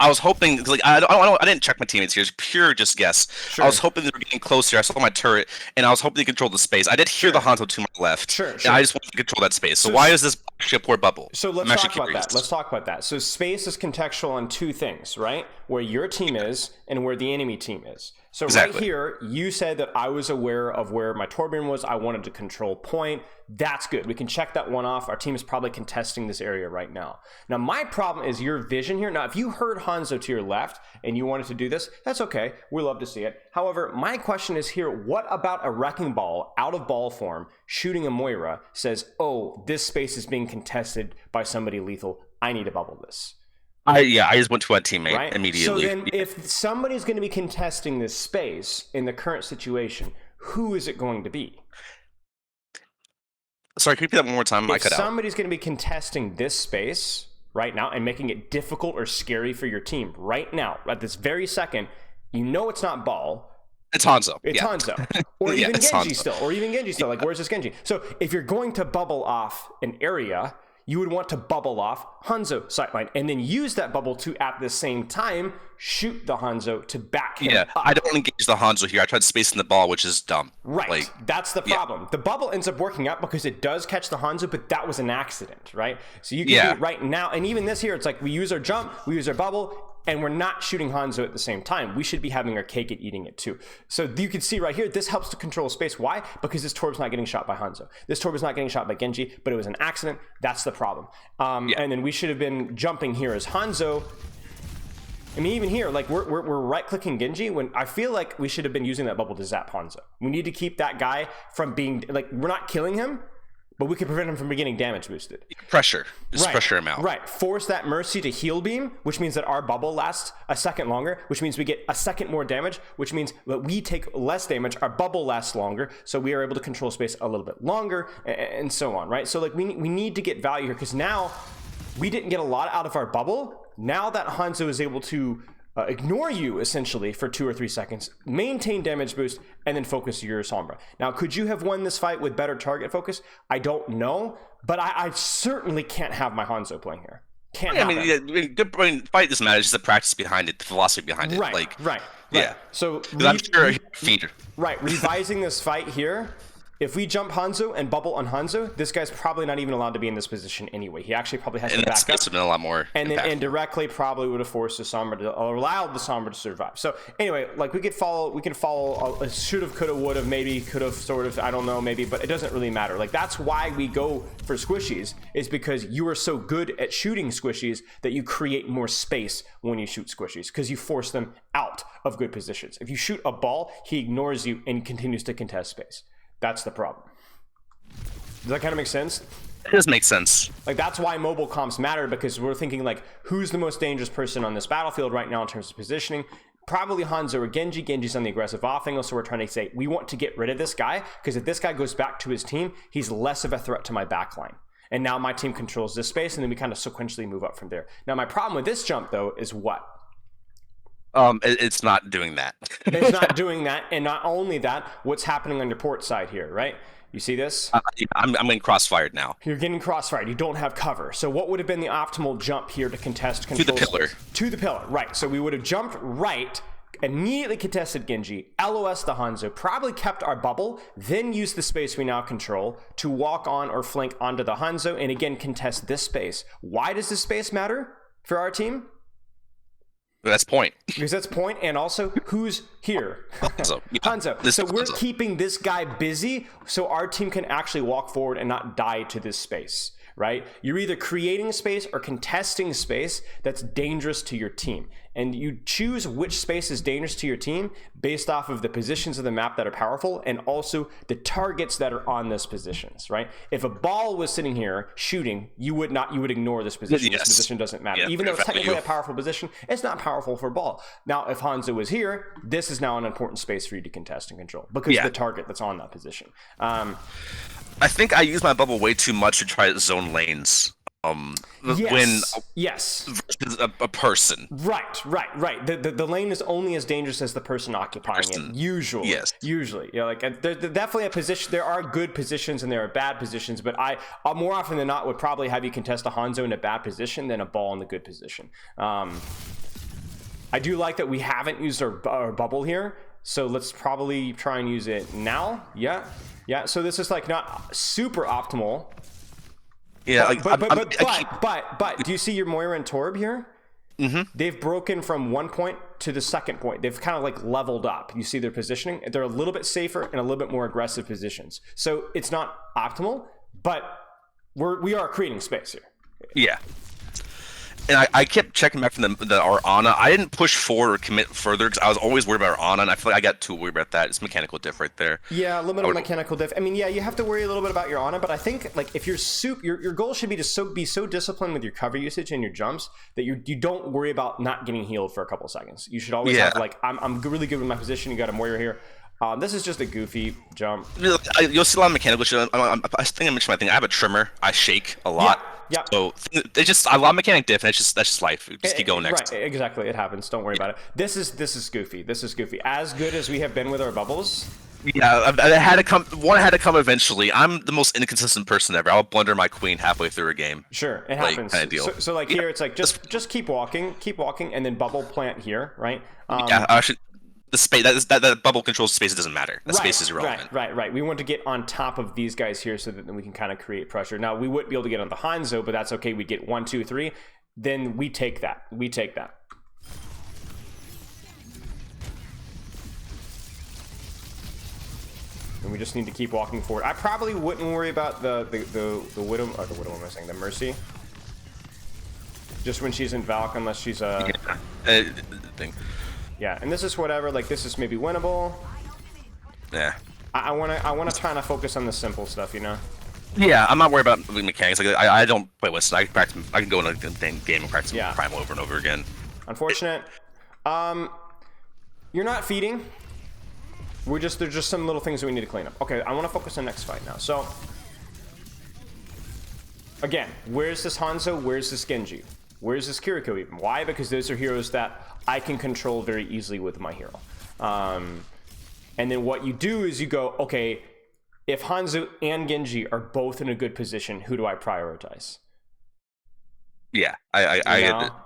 Speaker 2: was hoping, like I didn't check my teammates here. It's pure just guess. Sure. I was hoping they were getting closer. I saw my turret, and I was hoping they controlled the space. I did hear the Hanzo to my left. Sure. And I just wanted to control that space. So why is this actually a poor bubble?
Speaker 1: So let's talk about that. Let's talk about that. So space is contextual on two things, right? Where your team is and where the enemy team is. So right here, you said that I was aware of where my Torbjorn was. I wanted to control point. That's good. We can check that one off. Our team is probably contesting this area right now. Now, my problem is your vision here. Now, if you heard Hanzo to your left and you wanted to do this, that's okay. We love to see it. However, my question is here, what about a Wrecking Ball out of ball form shooting a Moira says, oh, this space is being contested by somebody lethal. I need to bubble this.
Speaker 2: I just went to a teammate immediately.
Speaker 1: So then if somebody's going to be contesting this space in the current situation, who is it going to be?
Speaker 2: Sorry, can you repeat that one more time?
Speaker 1: If somebody's going to be contesting this space right now and making it difficult or scary for your team right now, at this very second, you know it's not ball.
Speaker 2: It's Hanzo.
Speaker 1: It's Hanzo. Or even Genji still. Or even Genji still. Like, where's this Genji? So if you're going to bubble off an area, you would want to bubble off Hanzo sightline and then use that bubble to, at the same time, shoot the Hanzo to back him up.
Speaker 2: I don't engage the Hanzo here. I tried spacing the ball, which is dumb.
Speaker 1: Right. That's the problem. Yeah. The bubble ends up working out because it does catch the Hanzo, but that was an accident, right? So you can do it right now. And even this here, it's like we use our jump, we use our bubble, and we're not shooting Hanzo at the same time. We should be having our cake and eating it too. So you can see right here, this helps to control space. Why? Because this Torb's not getting shot by Hanzo. This Torb is not getting shot by Genji, but it was an accident. That's the problem. And then we should have been jumping here as Hanzo. I mean, even here, like we're right-clicking Genji when I feel like we should have been using that bubble to zap Hanzo. We need to keep that guy from being, like, we're not killing him, but we can prevent him from getting damage boosted.
Speaker 2: Pressure. Just pressure him out.
Speaker 1: Right. Force that Mercy to heal beam, which means that our bubble lasts a second longer, which means we get a second more damage, which means that we take less damage, our bubble lasts longer, so we are able to control space a little bit longer, and so on, right? So like we need to get value here, because now we didn't get a lot out of our bubble. Now that Hanzo is able to ignore you essentially for 2 or 3 seconds, maintain damage boost, and then focus your Sombra. Now, could you have won this fight with better target focus? I don't know, but I certainly can't have my Hanzo playing here.
Speaker 2: Fight doesn't matter. It's just the practice behind it, the philosophy behind it.
Speaker 1: Right. Yeah. So
Speaker 2: I'm sure feeder.
Speaker 1: Right. Revising this fight here if we jump Hanzo and bubble on Hanzo, this guy's probably not even allowed to be in this position anyway. He actually probably has to back up.
Speaker 2: It's been a lot more.
Speaker 1: And then indirectly probably would have forced the Sombra to, or allowed the Sombra to survive. So anyway, like we can follow a should have, could have, would have, maybe, could have, sort of, I don't know, maybe, but it doesn't really matter. Like that's why we go for squishies, is because you are so good at shooting squishies that you create more space when you shoot squishies, because you force them out of good positions. If you shoot a ball, he ignores you and continues to contest space. That's the problem. Does that kind of make sense?
Speaker 2: It does make sense.
Speaker 1: Like that's why mobile comps matter, because we're thinking like, who's the most dangerous person on this battlefield right now in terms of positioning? Probably Hanzo or Genji. Genji's on the aggressive off angle, so we're trying to say we want to get rid of this guy, because if this guy goes back to his team, he's less of a threat to my backline. And now my team controls this space, and then we kind of sequentially move up from there. Now my problem with this jump though is what?
Speaker 2: It's not doing that.
Speaker 1: It's not doing that, and not only that, what's happening on your port side here, right? You see this?
Speaker 2: Yeah, I'm getting crossfired now.
Speaker 1: You're getting crossfired. You don't have cover. So what would have been the optimal jump here to contest control?
Speaker 2: To the pillar.
Speaker 1: To the pillar, right. So we would have jumped right, immediately contested Genji, LOS the Hanzo, probably kept our bubble, then used the space we now control to walk on or flank onto the Hanzo, and again contest this space. Why does this space matter for our team?
Speaker 2: That's point.
Speaker 1: Because that's point, and also who's here?
Speaker 2: Hanzo. Yeah.
Speaker 1: Hanzo. So we're keeping this guy busy so our team can actually walk forward and not die to this space, right? You're either creating space or contesting space that's dangerous to your team. And you choose which space is dangerous to your team based off of the positions of the map that are powerful, and also the targets that are on those positions, right? If a ball was sitting here shooting, you would ignore this position.
Speaker 2: Yes.
Speaker 1: This position doesn't matter.
Speaker 2: Yeah,
Speaker 1: even though it's technically a powerful position, it's not powerful for ball. Now, if Hanzo was here, this is now an important space for you to contest and control, because of the target that's on that position.
Speaker 2: I think I use my bubble way too much to try zone lanes.
Speaker 1: Yes.
Speaker 2: Versus a person.
Speaker 1: Right. The lane is only as dangerous as the person occupying it. Usually. Yes. Usually. Yeah, like there's definitely a position. There are good positions and there are bad positions, but I more often than not would probably have you contest a Hanzo in a bad position than a ball in the good position. I do like that we haven't used our bubble here, so let's probably try and use it now. Yeah. So this is like not super optimal.
Speaker 2: Yeah,
Speaker 1: but do you see your Moira and Torb here?
Speaker 2: Mm-hmm.
Speaker 1: They've broken from one point to the second point. They've kind of like leveled up. You see their positioning? They're a little bit safer and a little bit more aggressive positions. So it's not optimal, but we are creating space here.
Speaker 2: Yeah. And I kept checking back from our Ana. I didn't push forward or commit further because I was always worried about our Ana, and I feel like I got too worried about that. It's mechanical diff right there.
Speaker 1: Yeah, a little bit of mechanical diff. I mean, yeah, you have to worry a little bit about your Ana, but I think like if you're your goal should be to be so disciplined with your cover usage and your jumps that you don't worry about not getting healed for a couple seconds. You should always have like, I'm really good with my position. You got a Moira here. This is just a goofy jump.
Speaker 2: You'll see a lot of mechanical shit. I think I mentioned my thing. I have a trimmer. I shake a lot.
Speaker 1: Yeah.
Speaker 2: So it's just a lot of mechanic diff, and that's just life. Just keep going next.
Speaker 1: Right. Exactly. It happens. Don't worry about it. This is goofy. This is goofy. As good as we have been with our bubbles.
Speaker 2: Yeah, I had to come. One had to come eventually. I'm the most inconsistent person ever. I'll blunder my queen halfway through a game.
Speaker 1: Sure, it happens.
Speaker 2: Kind of deal.
Speaker 1: So like here, it's like just keep walking, and then bubble plant here, right?
Speaker 2: Actually, the space that bubble controls space. It doesn't matter. That space is irrelevant.
Speaker 1: Right. We want to get on top of these guys here so that then we can kind of create pressure. Now we wouldn't be able to get on the Hanzo, but that's okay. We get 1, 2, 3. Then we take that. And we just need to keep walking forward. I probably wouldn't worry about the Widow, or the Widow, what am I saying? The Mercy. Just when she's in Valk, unless she's a... Yeah, and this is whatever, like this is maybe winnable.
Speaker 2: Yeah.
Speaker 1: I wanna try to focus on the simple stuff, you know?
Speaker 2: Yeah, I'm not worried about the mechanics. Like I don't play Winston. I can go in a game and practice Primal over and over again.
Speaker 1: Unfortunate. You're not feeding. There's just some little things that we need to clean up. Okay, I want to focus on next fight now. So again, where's this Hanzo? Where's this Genji? Where's this Kiriko even? Why? Because those are heroes that I can control very easily with my hero. And then what you do is you go, okay, if Hanzo and Genji are both in a good position, who do I prioritize?
Speaker 2: Yeah,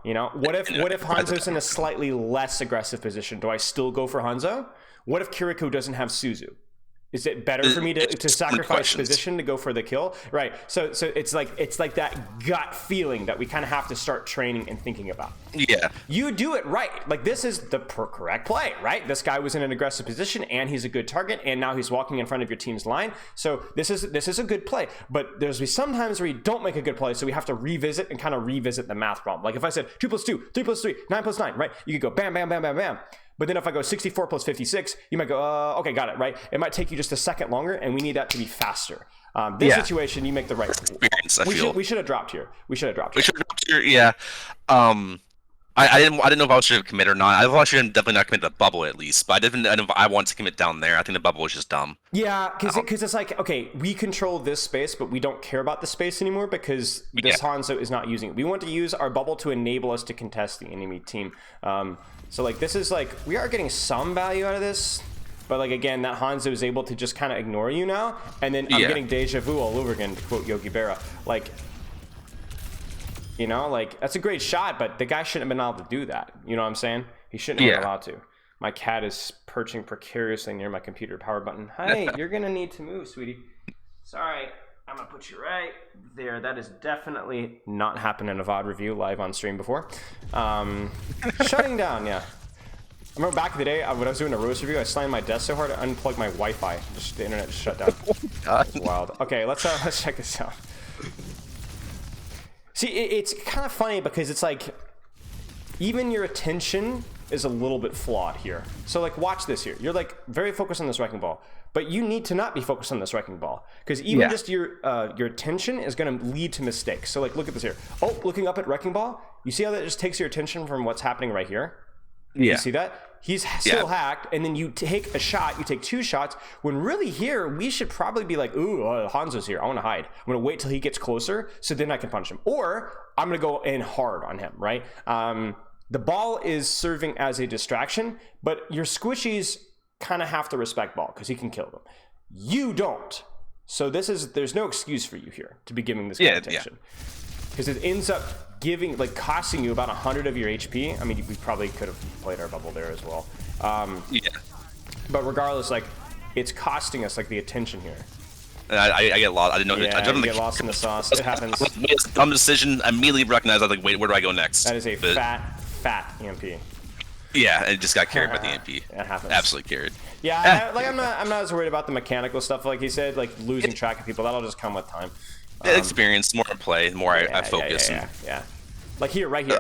Speaker 1: you know, what if Hanzo's in a slightly less aggressive position? Do I still go for Hanzo? What if Kiriko doesn't have Suzu? Is it better for me to sacrifice position to go for the kill? Right. So it's like that gut feeling that we kind of have to start training and thinking about.
Speaker 2: Yeah.
Speaker 1: You do it right. Like, this is the correct play, right? This guy was in an aggressive position, and he's a good target, and now he's walking in front of your team's line. So this is a good play. But there's sometimes where you don't make a good play, so we have to revisit the math problem. Like if I said 2 + 2, 3 + 3, 9 + 9, right? You could go bam, bam, bam, bam, bam. But then if I go 64 + 56, you might go, okay, got it, right? It might take you just a second longer, and we need that to be faster. This situation, you make the right
Speaker 2: experience.
Speaker 1: We should have dropped here. We should have dropped
Speaker 2: here. Yeah. I didn't know if I should have committed or not. I thought I should have definitely not commit the bubble at least, but I didn't. I want to commit down there. I think the bubble was just dumb.
Speaker 1: Yeah, because it's like, okay, we control this space, but we don't care about the space anymore because this Hanzo is not using it. We want to use our bubble to enable us to contest the enemy team. So like this is like, we are getting some value out of this, but like again, that Hanzo is able to just kind of ignore you now, and then I'm getting deja vu all over again, to quote Yogi Berra. Like, you know, like that's a great shot, but the guy shouldn't have been able to do that. You know what I'm saying? He shouldn't have been allowed to. My cat is perching precariously near my computer power button. Hey, you're gonna need to move, sweetie. Sorry, I'm gonna put you right there. That is definitely not happened in a VOD review live on stream before. Shutting down, yeah. I remember back in the day when I was doing a roast review, I slammed my desk so hard I unplugged my Wi-Fi. Just the internet just shut down. That's wild. Okay, let's check this out. See, it's kind of funny because it's like, even your attention is a little bit flawed here. So like, watch this here. You're like very focused on this wrecking ball, but you need to not be focused on this wrecking ball because even just your attention is going to lead to mistakes. So like, look at this here. Oh, looking up at wrecking ball. You see how that just takes your attention from what's happening right here? Yeah. You see that? He's still hacked, and then you take a shot, you take 2 shots, when really here, we should probably be like, ooh, Hanzo's here, I want to hide. I'm going to wait till he gets closer, so then I can punish him. Or, I'm going to go in hard on him, right? The ball is serving as a distraction, but your squishies kind of have to respect ball, because he can kill them. You don't. So there's no excuse for you here to be giving this kind of attention. Because it ends up costing you about 100 of your HP. I mean, we probably could have played our bubble there as well. But regardless, like, it's costing us like the attention here.
Speaker 2: And I get lost. I didn't know.
Speaker 1: Yeah, you get lost in the sauce. It happens.
Speaker 2: It's a dumb decision. I immediately recognized. I was like, wait, where do I go next?
Speaker 1: That is a fat EMP.
Speaker 2: Yeah, it just got carried by the EMP.
Speaker 1: It happens.
Speaker 2: Absolutely carried.
Speaker 1: Yeah, I'm not as worried about the mechanical stuff, like he said, like losing track of people. That'll just come with time.
Speaker 2: Experience, more in play, more I focus.
Speaker 1: Yeah. Like here, right here.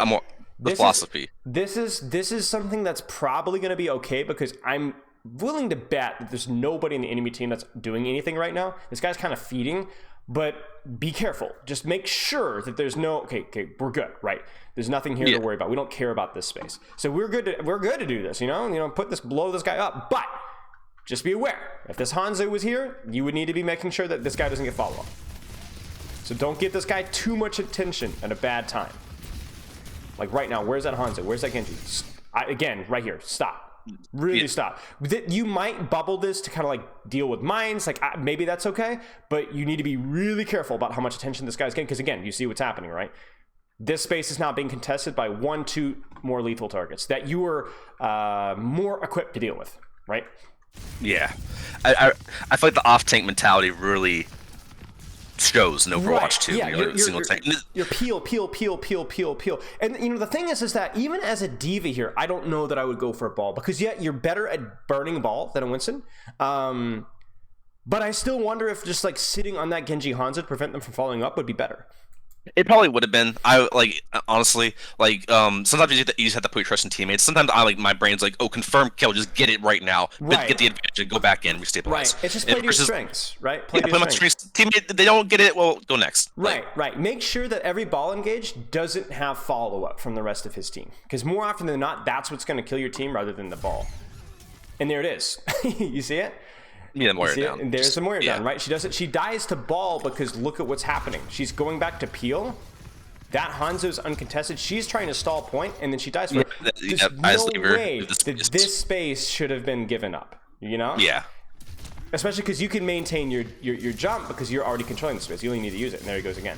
Speaker 2: The philosophy.
Speaker 1: This is something that's probably going to be okay because I'm willing to bet that there's nobody in the enemy team that's doing anything right now. This guy's kind of feeding, but be careful. Just make sure that there's no. Okay, we're good, right? There's nothing here to worry about. We don't care about this space, so we're good to do this. You know, blow this guy up, but just be aware. If this Hanzo was here, you would need to be making sure that this guy doesn't get follow-up. So don't give this guy too much attention at a bad time. Like right now, where's that Hanzo? Where's that Genji? Again, right here. Stop. Really stop. You might bubble this to kind of like deal with mines. Like maybe that's okay, but you need to be really careful about how much attention this guy's getting. Because again, you see what's happening, right? This space is now being contested by 1-2 more lethal targets that you were more equipped to deal with, right?
Speaker 2: Yeah. I feel like the off-tank mentality really shows in Overwatch 2.
Speaker 1: Yeah, you're peel. And you know the thing is that even as a diva here, I don't know that I would go for a ball because you're better at burning ball than a Winston. But I still wonder if just like sitting on that Genji Hanzo to prevent them from following up would be better.
Speaker 2: It probably would have been. Honestly, sometimes you just have to put your trust in teammates. Sometimes my brain's like, oh, confirm kill, just get it right now. Get the advantage and go back in, restabilize.
Speaker 1: Right. It's just play to your strengths, right?
Speaker 2: Play to your strengths. Teammate, they don't get it, well, go next.
Speaker 1: Right. Make sure that every ball engaged doesn't have follow-up from the rest of his team. Because more often than not, that's what's going to kill your team rather than the ball. And there it is. You see it?
Speaker 2: Yeah, Moira down.
Speaker 1: And there's the Moira down, right? She dies to ball because look at what's happening. She's going back to peel. That Hanzo's uncontested. She's trying to stall point, and then she dies for it. There's no way that this space should have been given up, you know?
Speaker 2: Yeah.
Speaker 1: Especially because you can maintain your jump because you're already controlling the space. You only need to use it, and there he goes again.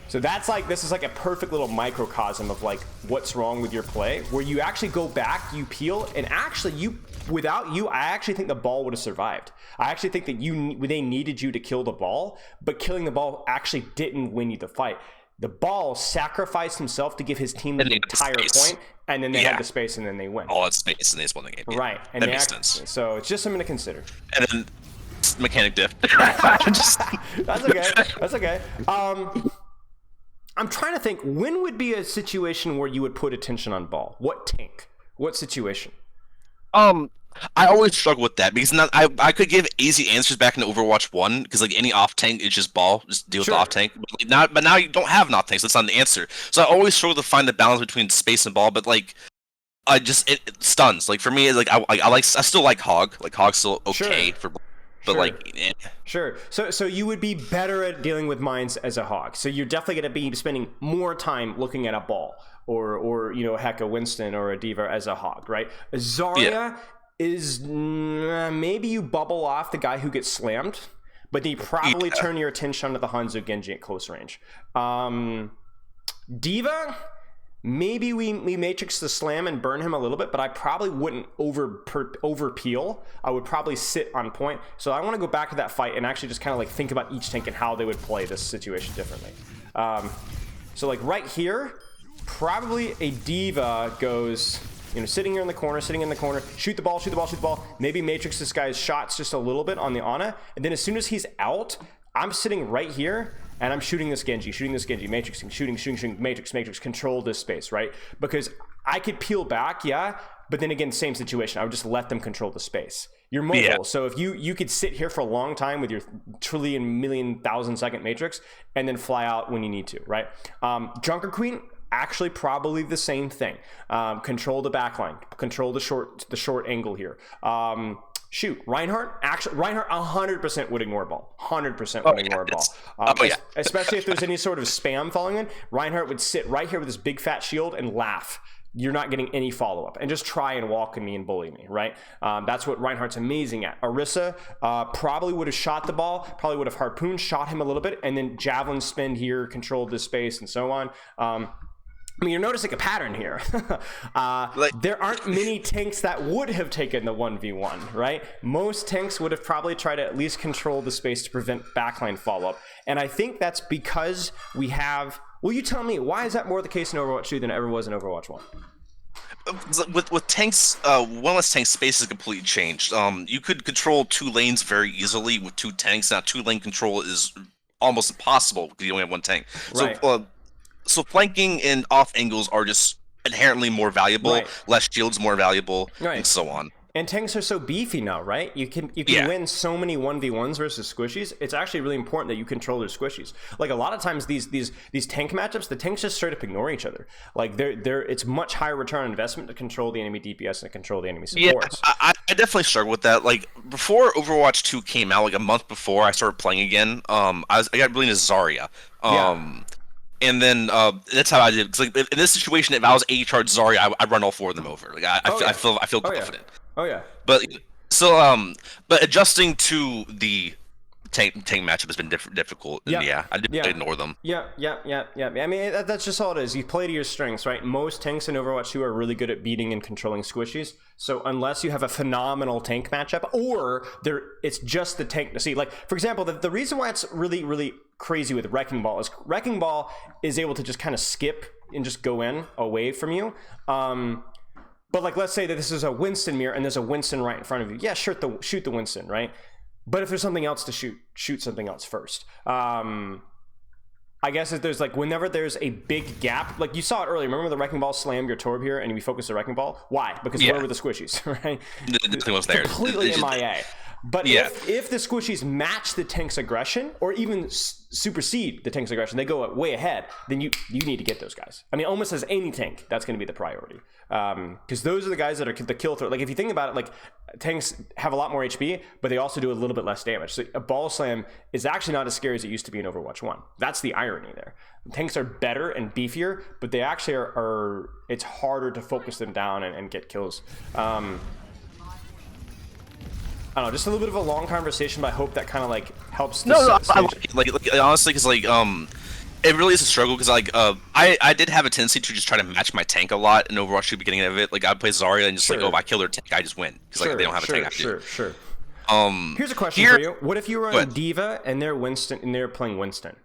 Speaker 1: So that's like, this is like a perfect little microcosm of like what's wrong with your play, where you actually go back, you peel, and actually without you, I actually think the ball would have survived. I actually think that they needed you to kill the ball, but killing the ball actually didn't win you the fight. The ball sacrificed himself to give his team the entire point, and then they had the space, and then they win.
Speaker 2: All that space, and they just won the game. Yeah.
Speaker 1: Right. And
Speaker 2: that makes sense.
Speaker 1: So it's just something to consider.
Speaker 2: And then mechanic diff.
Speaker 1: That's okay. That's okay. I'm trying to think, when would be a situation where you would put attention on ball? What tank? What situation?
Speaker 2: I always struggle with that because I could give easy answers back in Overwatch 1 because like any off tank is just ball, just deal with the off tank. But now you don't have an off tank, so that's not an answer. So I always struggle to find the balance between space and ball. But like, it stuns. Like for me, like I still like Hog. Like Hog's still okay for. But
Speaker 1: Sure. So you would be better at dealing with mines as a Hog. So you're definitely going to be spending more time looking at a ball or heck, a Winston or a Diva as a Hog, right? Zarya is maybe you bubble off the guy who gets slammed, but you probably turn your attention to the Hanzo Genji at close range. Diva, maybe we matrix the slam and burn him a little bit, but I probably wouldn't over peel. I would probably sit on point. So I want to go back to that fight and actually just kind of like think about each tank and how they would play this situation differently. So like right here, probably a Diva goes, sitting here in the corner, shoot the ball, maybe matrix this guy's shots just a little bit on the Ana, and then as soon as he's out, I'm sitting right here, and I'm shooting this Genji, matrixing, shooting, matrix, control this space, right? Because I could peel back, but then again, same situation. I would just let them control the space. You're mobile, so if you could sit here for a long time with your trillion, million, thousand-second matrix, and then fly out when you need to, right? Junker Queen, actually probably the same thing. Control the backline, control the short angle here. Shoot, Reinhardt 100% would ignore ball. 100% would ignore ball. Especially if there's any sort of spam following in. Reinhardt would sit right here with his big fat shield and laugh. You're not getting any follow-up, and just try and walk me and bully me, right? That's what Reinhardt's amazing at. Orisa probably would have shot the ball, probably would have harpooned, shot him a little bit, and then javelin spin here, controlled this space, and so on. I mean, you're noticing a pattern here. There aren't many tanks that would have taken the 1v1, right? Most tanks would have probably tried to at least control the space to prevent backline follow-up. And I think that's because we have... Well, you tell me, why is that more the case in Overwatch 2 than it ever was in Overwatch 1?
Speaker 2: With tanks, one less tank space is completely changed. You could control 2 lanes very easily with 2 tanks. Now, 2-lane control is almost impossible because you only have 1 tank.
Speaker 1: Right.
Speaker 2: So flanking and off angles are just inherently more valuable. Less shields more valuable, and so on.
Speaker 1: And tanks are so beefy now, right? You can win so many 1v1s versus squishies. It's actually really important that you control their squishies. Like a lot of times these tank matchups, the tanks just straight up ignore each other. Like it's much higher return on investment to control the enemy DPS and to control the enemy supports.
Speaker 2: Yeah, I definitely struggle with that. Like before Overwatch 2 came out, like a month before I started playing again, I got really into Zarya. And then that's how I did. Cause like in this situation, if I was 80 charge Zarya, I run all 4 of them over. Like I feel confident.
Speaker 1: Oh yeah.
Speaker 2: But but adjusting to the tank matchup has been difficult. And I didn't ignore them. Yeah.
Speaker 1: I mean, that's just all it is. You play to your strengths, right? Most tanks in Overwatch 2 are really good at beating and controlling squishies. So unless you have a phenomenal tank matchup, or it's just the tank to see. Like for example, the reason why it's really, really crazy with Wrecking Ball is able to just kind of skip and just go in away from you. But like, let's say that this is a Winston mirror and there's a Winston right in front of you. Yeah, shoot the Winston, right? But if there's something else to shoot something else first. I guess if there's like, whenever there's a big gap, like you saw it earlier, remember the Wrecking Ball slammed your Torb here and we focused the Wrecking Ball? Why? Because where were the squishies, right?
Speaker 2: The thing was there.
Speaker 1: Completely MIA. But if the squishies match the tank's aggression or even supersede the tank's aggression, they go way ahead, then you need to get those guys. I mean, almost as any tank, that's going to be the priority. Because those are the guys that are the kill threat. Like if you think about it, like tanks have a lot more HP, but they also do a little bit less damage. So a ball slam is actually not as scary as it used to be in Overwatch 1. That's the irony there. Tanks are better and beefier, but they actually are it's harder to focus them down and get kills. I don't know, just a little bit of a long conversation, but I hope that kind of like helps.
Speaker 2: I like it. Like honestly, because like It really is a struggle because like I did have a tendency to just try to match my tank a lot in Overwatch 2 beginning of it. Like I'd play Zarya and just like, oh, if I kill their tank, I just win because like they don't have a tank.
Speaker 1: Sure.
Speaker 2: Um,
Speaker 1: Here's a question for you. What if you were on D.Va and they're Winston and they're playing Winston?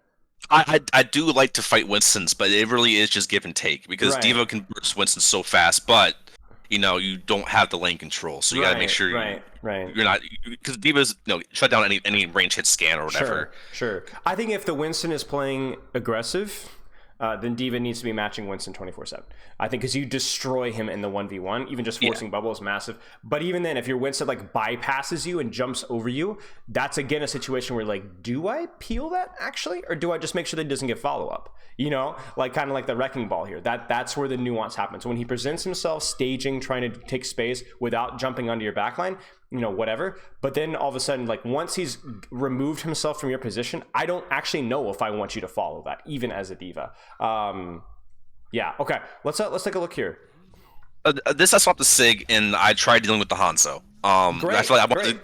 Speaker 2: I do like to fight Winstons, but it really is just give and take because D.Va can burst Winston so fast, but you don't have the lane control, so you got to make sure you're not because D.Va's shut down any range hit scan or whatever.
Speaker 1: Sure. I think if the Winston is playing aggressive, then D.Va needs to be matching Winston 24/7. I think because you destroy him in the 1v1, even just forcing bubble is massive. But even then, if your Winston like bypasses you and jumps over you, that's again a situation where like, do I peel that actually, or do I just make sure that he doesn't get follow up? Like kind of like the wrecking ball here. That's where the nuance happens. When he presents himself staging, trying to take space without jumping onto your backline, whatever. But then all of a sudden, like once he's removed himself from your position, I don't actually know if I want you to follow that, even as a D.Va. Yeah. Okay. Let's take a look here.
Speaker 2: This I swapped the Sig and I tried dealing with the Hanzo.
Speaker 1: Great,
Speaker 2: I feel like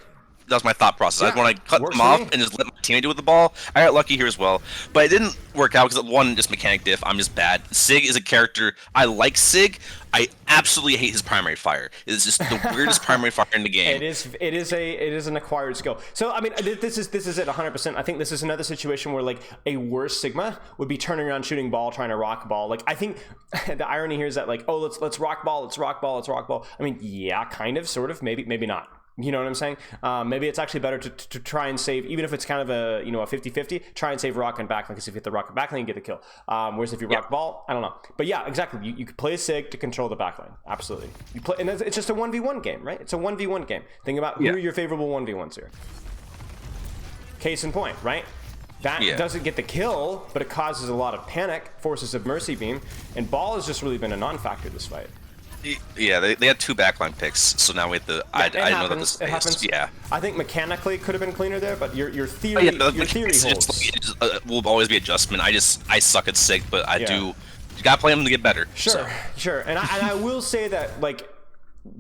Speaker 2: that was my thought process. I want to cut them off and just let my teammate do with the ball. I got lucky here as well, but it didn't work out because one, just mechanic diff. I'm just bad. Sig is a character. I like Sig. I absolutely hate his primary fire. It's just the weirdest primary fire in the game.
Speaker 1: It is an acquired skill. So I mean, this is it 100%. I think this is another situation where like a worse Sigma would be turning around shooting ball, trying to rock ball. Like I think the irony here is that like, oh, let's rock ball. I mean, yeah, kind of, sort of, maybe not. You know what I'm saying? Maybe it's actually better to try and save, even if it's kind of a 50-50, try and save rock and backline, because if you hit the rock and backline, you get the kill. Whereas if you rock ball, I don't know. But yeah, exactly. You could play a Sig to control the backline. Absolutely. You play, and it's just a 1v1 game, right? It's a 1v1 game. Think about who are your favorable 1v1s here. Case in point, right? That doesn't get the kill, but it causes a lot of panic, forces a Mercy Beam, and ball has just really been a non-factor this fight.
Speaker 2: Yeah, they had 2 backline picks, so now we have to. I didn't know that this
Speaker 1: happens.
Speaker 2: Yeah,
Speaker 1: I think mechanically it could have been cleaner there, but your theory, your theory holds.
Speaker 2: Will always be adjustment. I suck at Sig, but I do. You gotta play them to get better.
Speaker 1: Sure. And I will say that like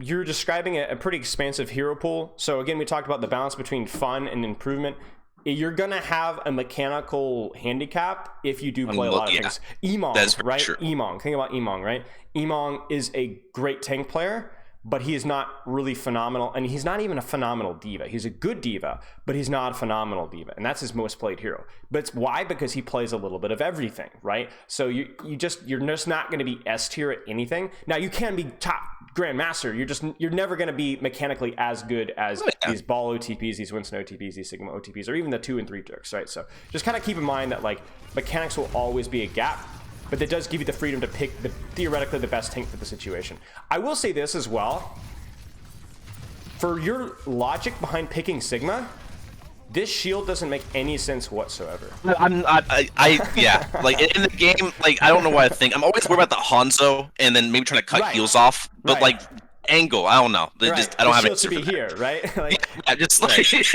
Speaker 1: you're describing a pretty expansive hero pool. So again, we talked about the balance between fun and improvement. You're gonna have a mechanical handicap if you do play a lot of things. Emong, right? True. Emong. Think about Emong, right? Emong is a great tank player, but he is not really phenomenal, and he's not even a phenomenal D.Va. He's a good D.Va, but he's not a phenomenal D.Va, and that's his most played hero. But it's why? Because he plays a little bit of everything, right? So you're just not going to be S tier at anything. Now you can be top grandmaster. You're never going to be mechanically as good as these ball OTPs, these Winston OTPs, these Sigma OTPs, or even the 2 and 3 jerks, right? So just kind of keep in mind that like mechanics will always be a gap, but that does give you the freedom to pick theoretically the best tank for the situation. I will say this as well. For your logic behind picking Sigma, this shield doesn't make any sense whatsoever.
Speaker 2: Like in the game, like I don't know what I think. I'm always worried about the Hanzo and then maybe trying to cut heals off, but like angle, I don't know. I don't have
Speaker 1: it. Shield should be here, right? Like,
Speaker 2: just like it's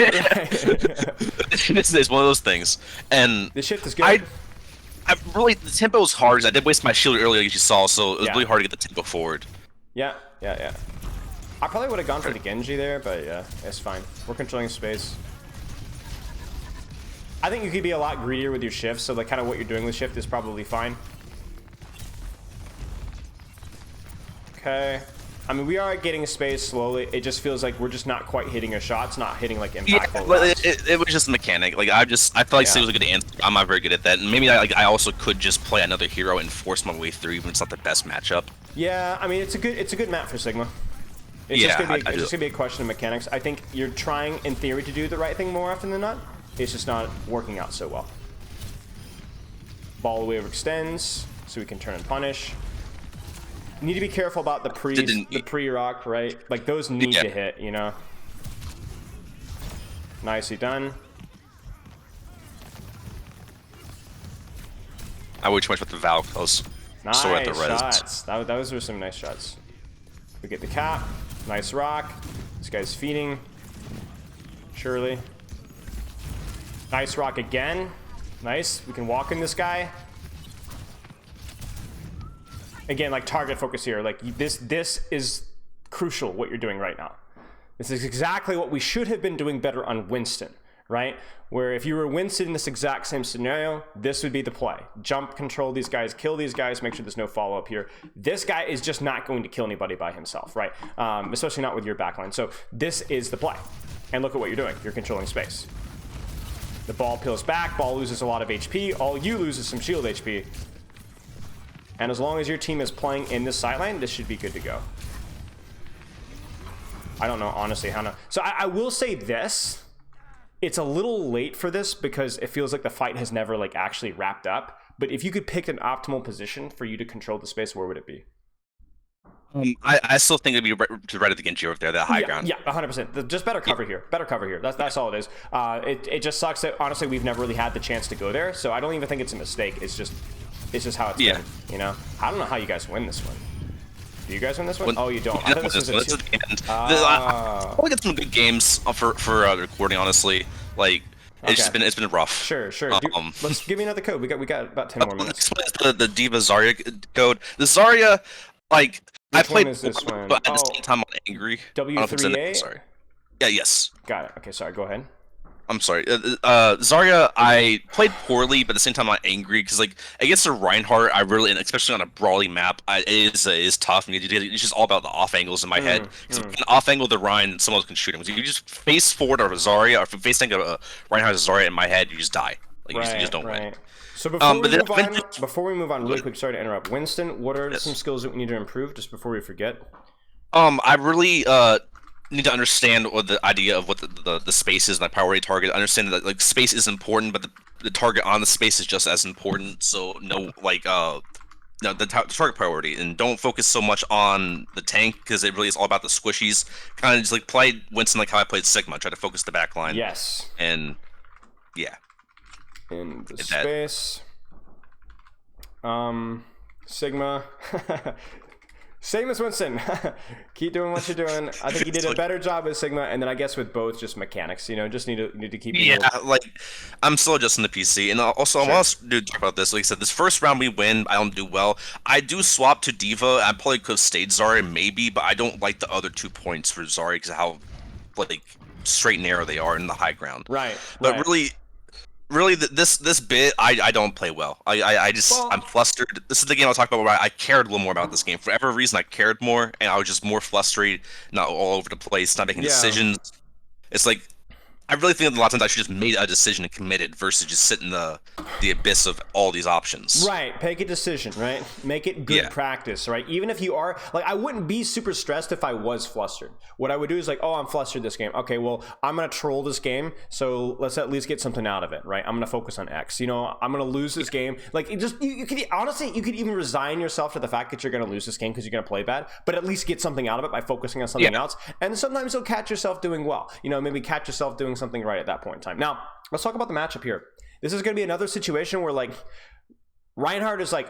Speaker 2: one of those things. And
Speaker 1: the shift is good.
Speaker 2: I really, the tempo was hard. I did waste my shield earlier, as you saw, so it was really hard to get the tempo forward.
Speaker 1: Yeah. I probably would have gone for the Genji there, but yeah, it's fine. We're controlling space. I think you could be a lot greedier with your shifts, so like kind of what you're doing with shift is probably fine. Okay. I mean, we are getting space slowly. It just feels like we're just not quite hitting our shots, not hitting like impactful.
Speaker 2: Yeah, it was just a mechanic. Like I felt like Sig was a good answer. I'm not very good at that, and maybe I also could just play another hero and force my way through, even if it's not the best matchup.
Speaker 1: Yeah, I mean it's a good map for Sigma. It's just gonna be a question of mechanics. I think you're trying in theory to do the right thing more often than not. It's just not working out so well. Ball wave extends, so we can turn and punish. You need to be careful about the pre-rock, right? Like those need to hit, you know. Nicely done.
Speaker 2: I worry too much with the Val close.
Speaker 1: Nice shots. Those were some nice shots. We get the cap. Nice rock. This guy's feeding. Surely. Nice rock again. Nice. We can walk in this guy. Again, like target focus here. Like this is crucial what you're doing right now. This is exactly what we should have been doing better on Winston, right? Where if you were Winston in this exact same scenario, this would be the play. Jump, control these guys, kill these guys, make sure there's no follow-up here. This guy is just not going to kill anybody by himself, right? Especially not with your backline. So this is the play. And look at what you're doing. You're controlling space. The ball peels back, ball loses a lot of HP, all you lose is some shield HP. And as long as your team is playing in this sideline, this should be good to go. I don't know, honestly, how to... So I will say this. It's a little late for this because it feels like the fight has never like actually wrapped up. But if you could pick an optimal position for you to control the space, where would it be?
Speaker 2: I still think it'd be right at the Genji over there, that high ground.
Speaker 1: Yeah, 100%. Just better cover here. Better cover here. That's all it is. It just sucks that, honestly, we've never really had the chance to go there. So I don't even think it's a mistake. It's just how it's been, you know? I don't know how you guys win this one. Do you guys win this one? Oh, you don't. I thought this was
Speaker 2: the end. I want to get some good games for recording, honestly. Like, it's been rough.
Speaker 1: Sure. Let's give me another code. We got about 10 more minutes.
Speaker 2: This one is the D.Va Zarya code. The Zarya, like,
Speaker 1: Which
Speaker 2: I played,
Speaker 1: one is this one?
Speaker 2: but at the same time I'm angry.
Speaker 1: W3A?
Speaker 2: Sorry. Yeah, yes.
Speaker 1: Got it. Okay, sorry. Go ahead.
Speaker 2: I'm sorry. Zarya, I played poorly, but at the same time I'm angry because, like, against a Reinhardt, I really, and especially on a brawly map, it is tough. It's just all about the off angles in my head. Because if you can off angle the Rein, someone else can shoot him. So you just face forward a Zarya, or face tank a Reinhardt Zarya in my head, you just die. Like, you just don't win.
Speaker 1: So before we move on, really quick, sorry to interrupt. Winston, what are some skills that we need to improve, just before we forget?
Speaker 2: I really need to understand what the idea of what the space is, my priority target. Understand that, like, space is important, but the target on the space is just as important. So the target priority, and don't focus so much on the tank because it really is all about the squishies. Kind of just like play Winston like how I played Sigma. Try to focus the back line.
Speaker 1: Yes.
Speaker 2: And yeah.
Speaker 1: In the space. Sigma. Same as Winston. Keep doing what you're doing. I think you did a better job with Sigma, and then I guess with both, just mechanics. You know, just need to keep.
Speaker 2: Like, I'm still adjusting the PC, and also I want to talk about this. Like I said, this first round we win. I don't do well. I do swap to D.Va. I probably could have stayed Zarya maybe, but I don't like the other 2 points for Zarya because of how, like, straight and narrow they are in the high ground.
Speaker 1: Right.
Speaker 2: But really, this bit, I don't play well. I'm flustered. This is the game I'll talk about where I cared a little more about this game. For whatever reason, I cared more, and I was just more flustered, not all over the place, not making decisions. It's like, I really think that a lot of times I should just made a decision and committed versus just sit in the abyss of all these options.
Speaker 1: Right, make a decision, right? Make it good practice, right? Even if you are, like, I wouldn't be super stressed if I was flustered. What I would do is like, oh, I'm flustered this game. Okay, well, I'm going to troll this game, so let's at least get something out of it, right? I'm going to focus on X. You know, I'm going to lose this game. Like, it just, you could, honestly, you could even resign yourself to the fact that you're going to lose this game because you're going to play bad, but at least get something out of it by focusing on something else. And sometimes you'll catch yourself doing well. You know, maybe catch yourself doing something right at that point in time. Now, let's talk about the matchup here. This is going to be another situation where, like, Reinhardt is like,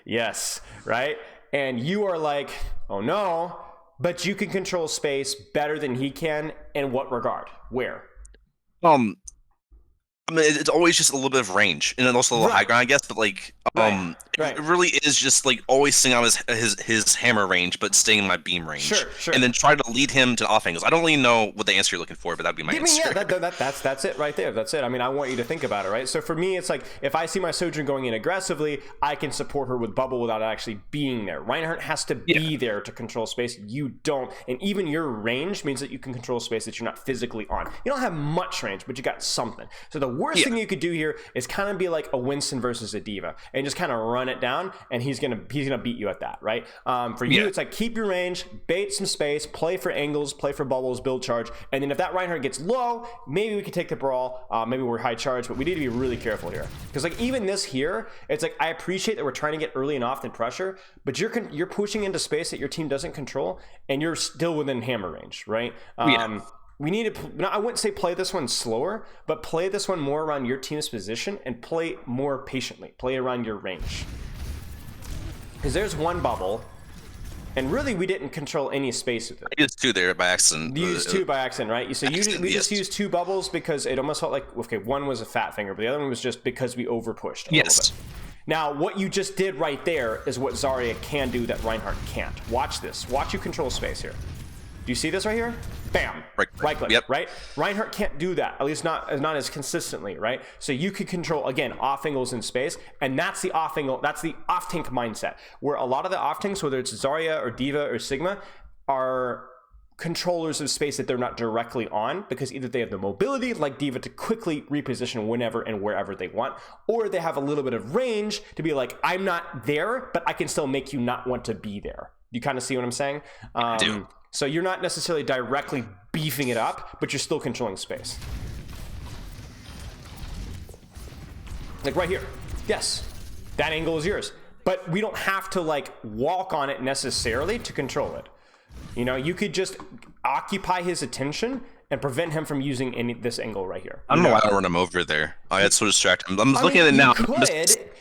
Speaker 1: yes, right? And you are like, oh no, but you can control space better than he can. In what regard? Where?
Speaker 2: I mean, it's always just a little bit of range, and then also a little high ground, I guess. But like, it really is just like always staying on his hammer range, but staying in my beam range.
Speaker 1: Sure.
Speaker 2: And then try to lead him to off angles. I don't really know what the answer you're looking for, but that'd be my answer.
Speaker 1: Yeah, that's it right there. That's it. I mean, I want you to think about it, right? So for me, it's like if I see my Sojourn going in aggressively, I can support her with bubble without actually being there. Reinhardt has to be there to control space. You don't, and even your range means that you can control space that you're not physically on. You don't have much range, but you got something. So the worst thing you could do here is kind of be like a Winston versus a D.Va and just kind of run it down, and he's gonna beat you at that, right? For you, it's like keep your range, bait some space, play for angles, play for bubbles, build charge, and then if that Reinhardt gets low, maybe we could take the brawl. Maybe we're high charge, but we need to be really careful here because like even this here, it's like I appreciate that we're trying to get early and often pressure, but you're pushing into space that your team doesn't control, and you're still within hammer range, right? We need to, I wouldn't say play this one slower, but play this one more around your team's position and play more patiently. Play around your range. Because there's one bubble, and really we didn't control any space with it.
Speaker 2: I used two there by accident.
Speaker 1: You used two by accident, right? So we just used two bubbles because it almost felt like, okay, one was a fat finger, but the other one was just because we overpushed a little bit. Now, what you just did right there is what Zarya can do that Reinhardt can't. Watch this. Watch you control space here. Do you see this right here? Bam. Right click.
Speaker 2: Yep.
Speaker 1: Right. Reinhardt can't do that. At least not as consistently. Right. So you could control again off angles in space, and that's the off angle. That's the off tank mindset, where a lot of the off tanks, whether it's Zarya or Diva or Sigma, are controllers of space that they're not directly on, because either they have the mobility like Diva to quickly reposition whenever and wherever they want, or they have a little bit of range to be like, I'm not there, but I can still make you not want to be there. You kind of see what I'm saying?
Speaker 2: I do.
Speaker 1: So you're not necessarily directly beefing it up, but you're still controlling space. Like right here. Yes, that angle is yours. But we don't have to like walk on it necessarily to control it. You know, you could just occupy his attention and prevent him from using this angle right here.
Speaker 2: I don't know why I run him over there. I get so distracted. I'm just looking at it now.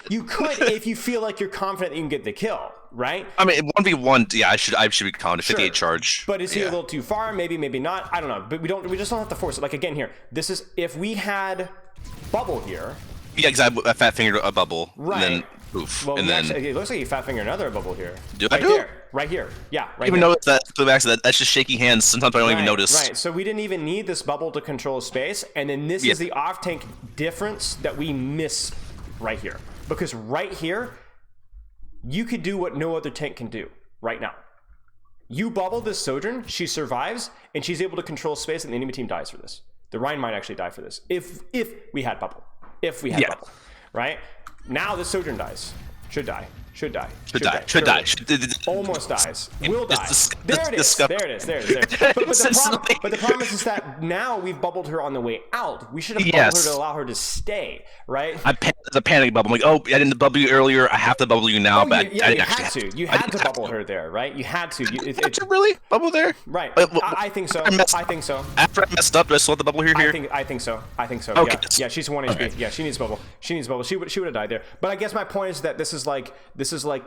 Speaker 1: You could if you feel like you're confident that you can get the kill, right?
Speaker 2: I mean, 1v1, yeah, I should be confident. 58 charge.
Speaker 1: But is he a little too far? Maybe not. I don't know. But we just don't have to force it. Like again here, this is if we had bubble here.
Speaker 2: Yeah, because I fat fingered a bubble.
Speaker 1: Right.
Speaker 2: And then poof.
Speaker 1: Well,
Speaker 2: and then
Speaker 1: actually, it looks like you fat finger another bubble here.
Speaker 2: Do
Speaker 1: right
Speaker 2: I do?
Speaker 1: There. Right here. Yeah. Right.
Speaker 2: Even notice that. Go back to that. That's just shaky hands. Sometimes I don't even notice.
Speaker 1: Right. So we didn't even need this bubble to control space, and then this is the off tank difference that we miss right here. Because right here, you could do what no other tank can do right now. You bubble this Sojourn, she survives, and she's able to control space, and the enemy team dies for this. The Rhine might actually die for this if we had bubble. If we had bubble, right? Now the Sojourn dies. Should die. Almost dies. Will die. There it is. But the problem is that now we've bubbled her on the way out. We should have bubbled her to allow her to stay, right?
Speaker 2: It's a panic bubble. I'm like, oh, I didn't bubble you earlier. I have to bubble you now. But I didn't actually have to.
Speaker 1: You had to bubble her there, right? You had to.
Speaker 2: Did you really bubble there?
Speaker 1: Right. I think so. I think so.
Speaker 2: After I messed up, do I still have the bubble here?
Speaker 1: I think so.
Speaker 2: Okay.
Speaker 1: Yeah, she's 1 HP. Okay. Yeah, she needs bubble. She would have died there. But I guess my point is that this is like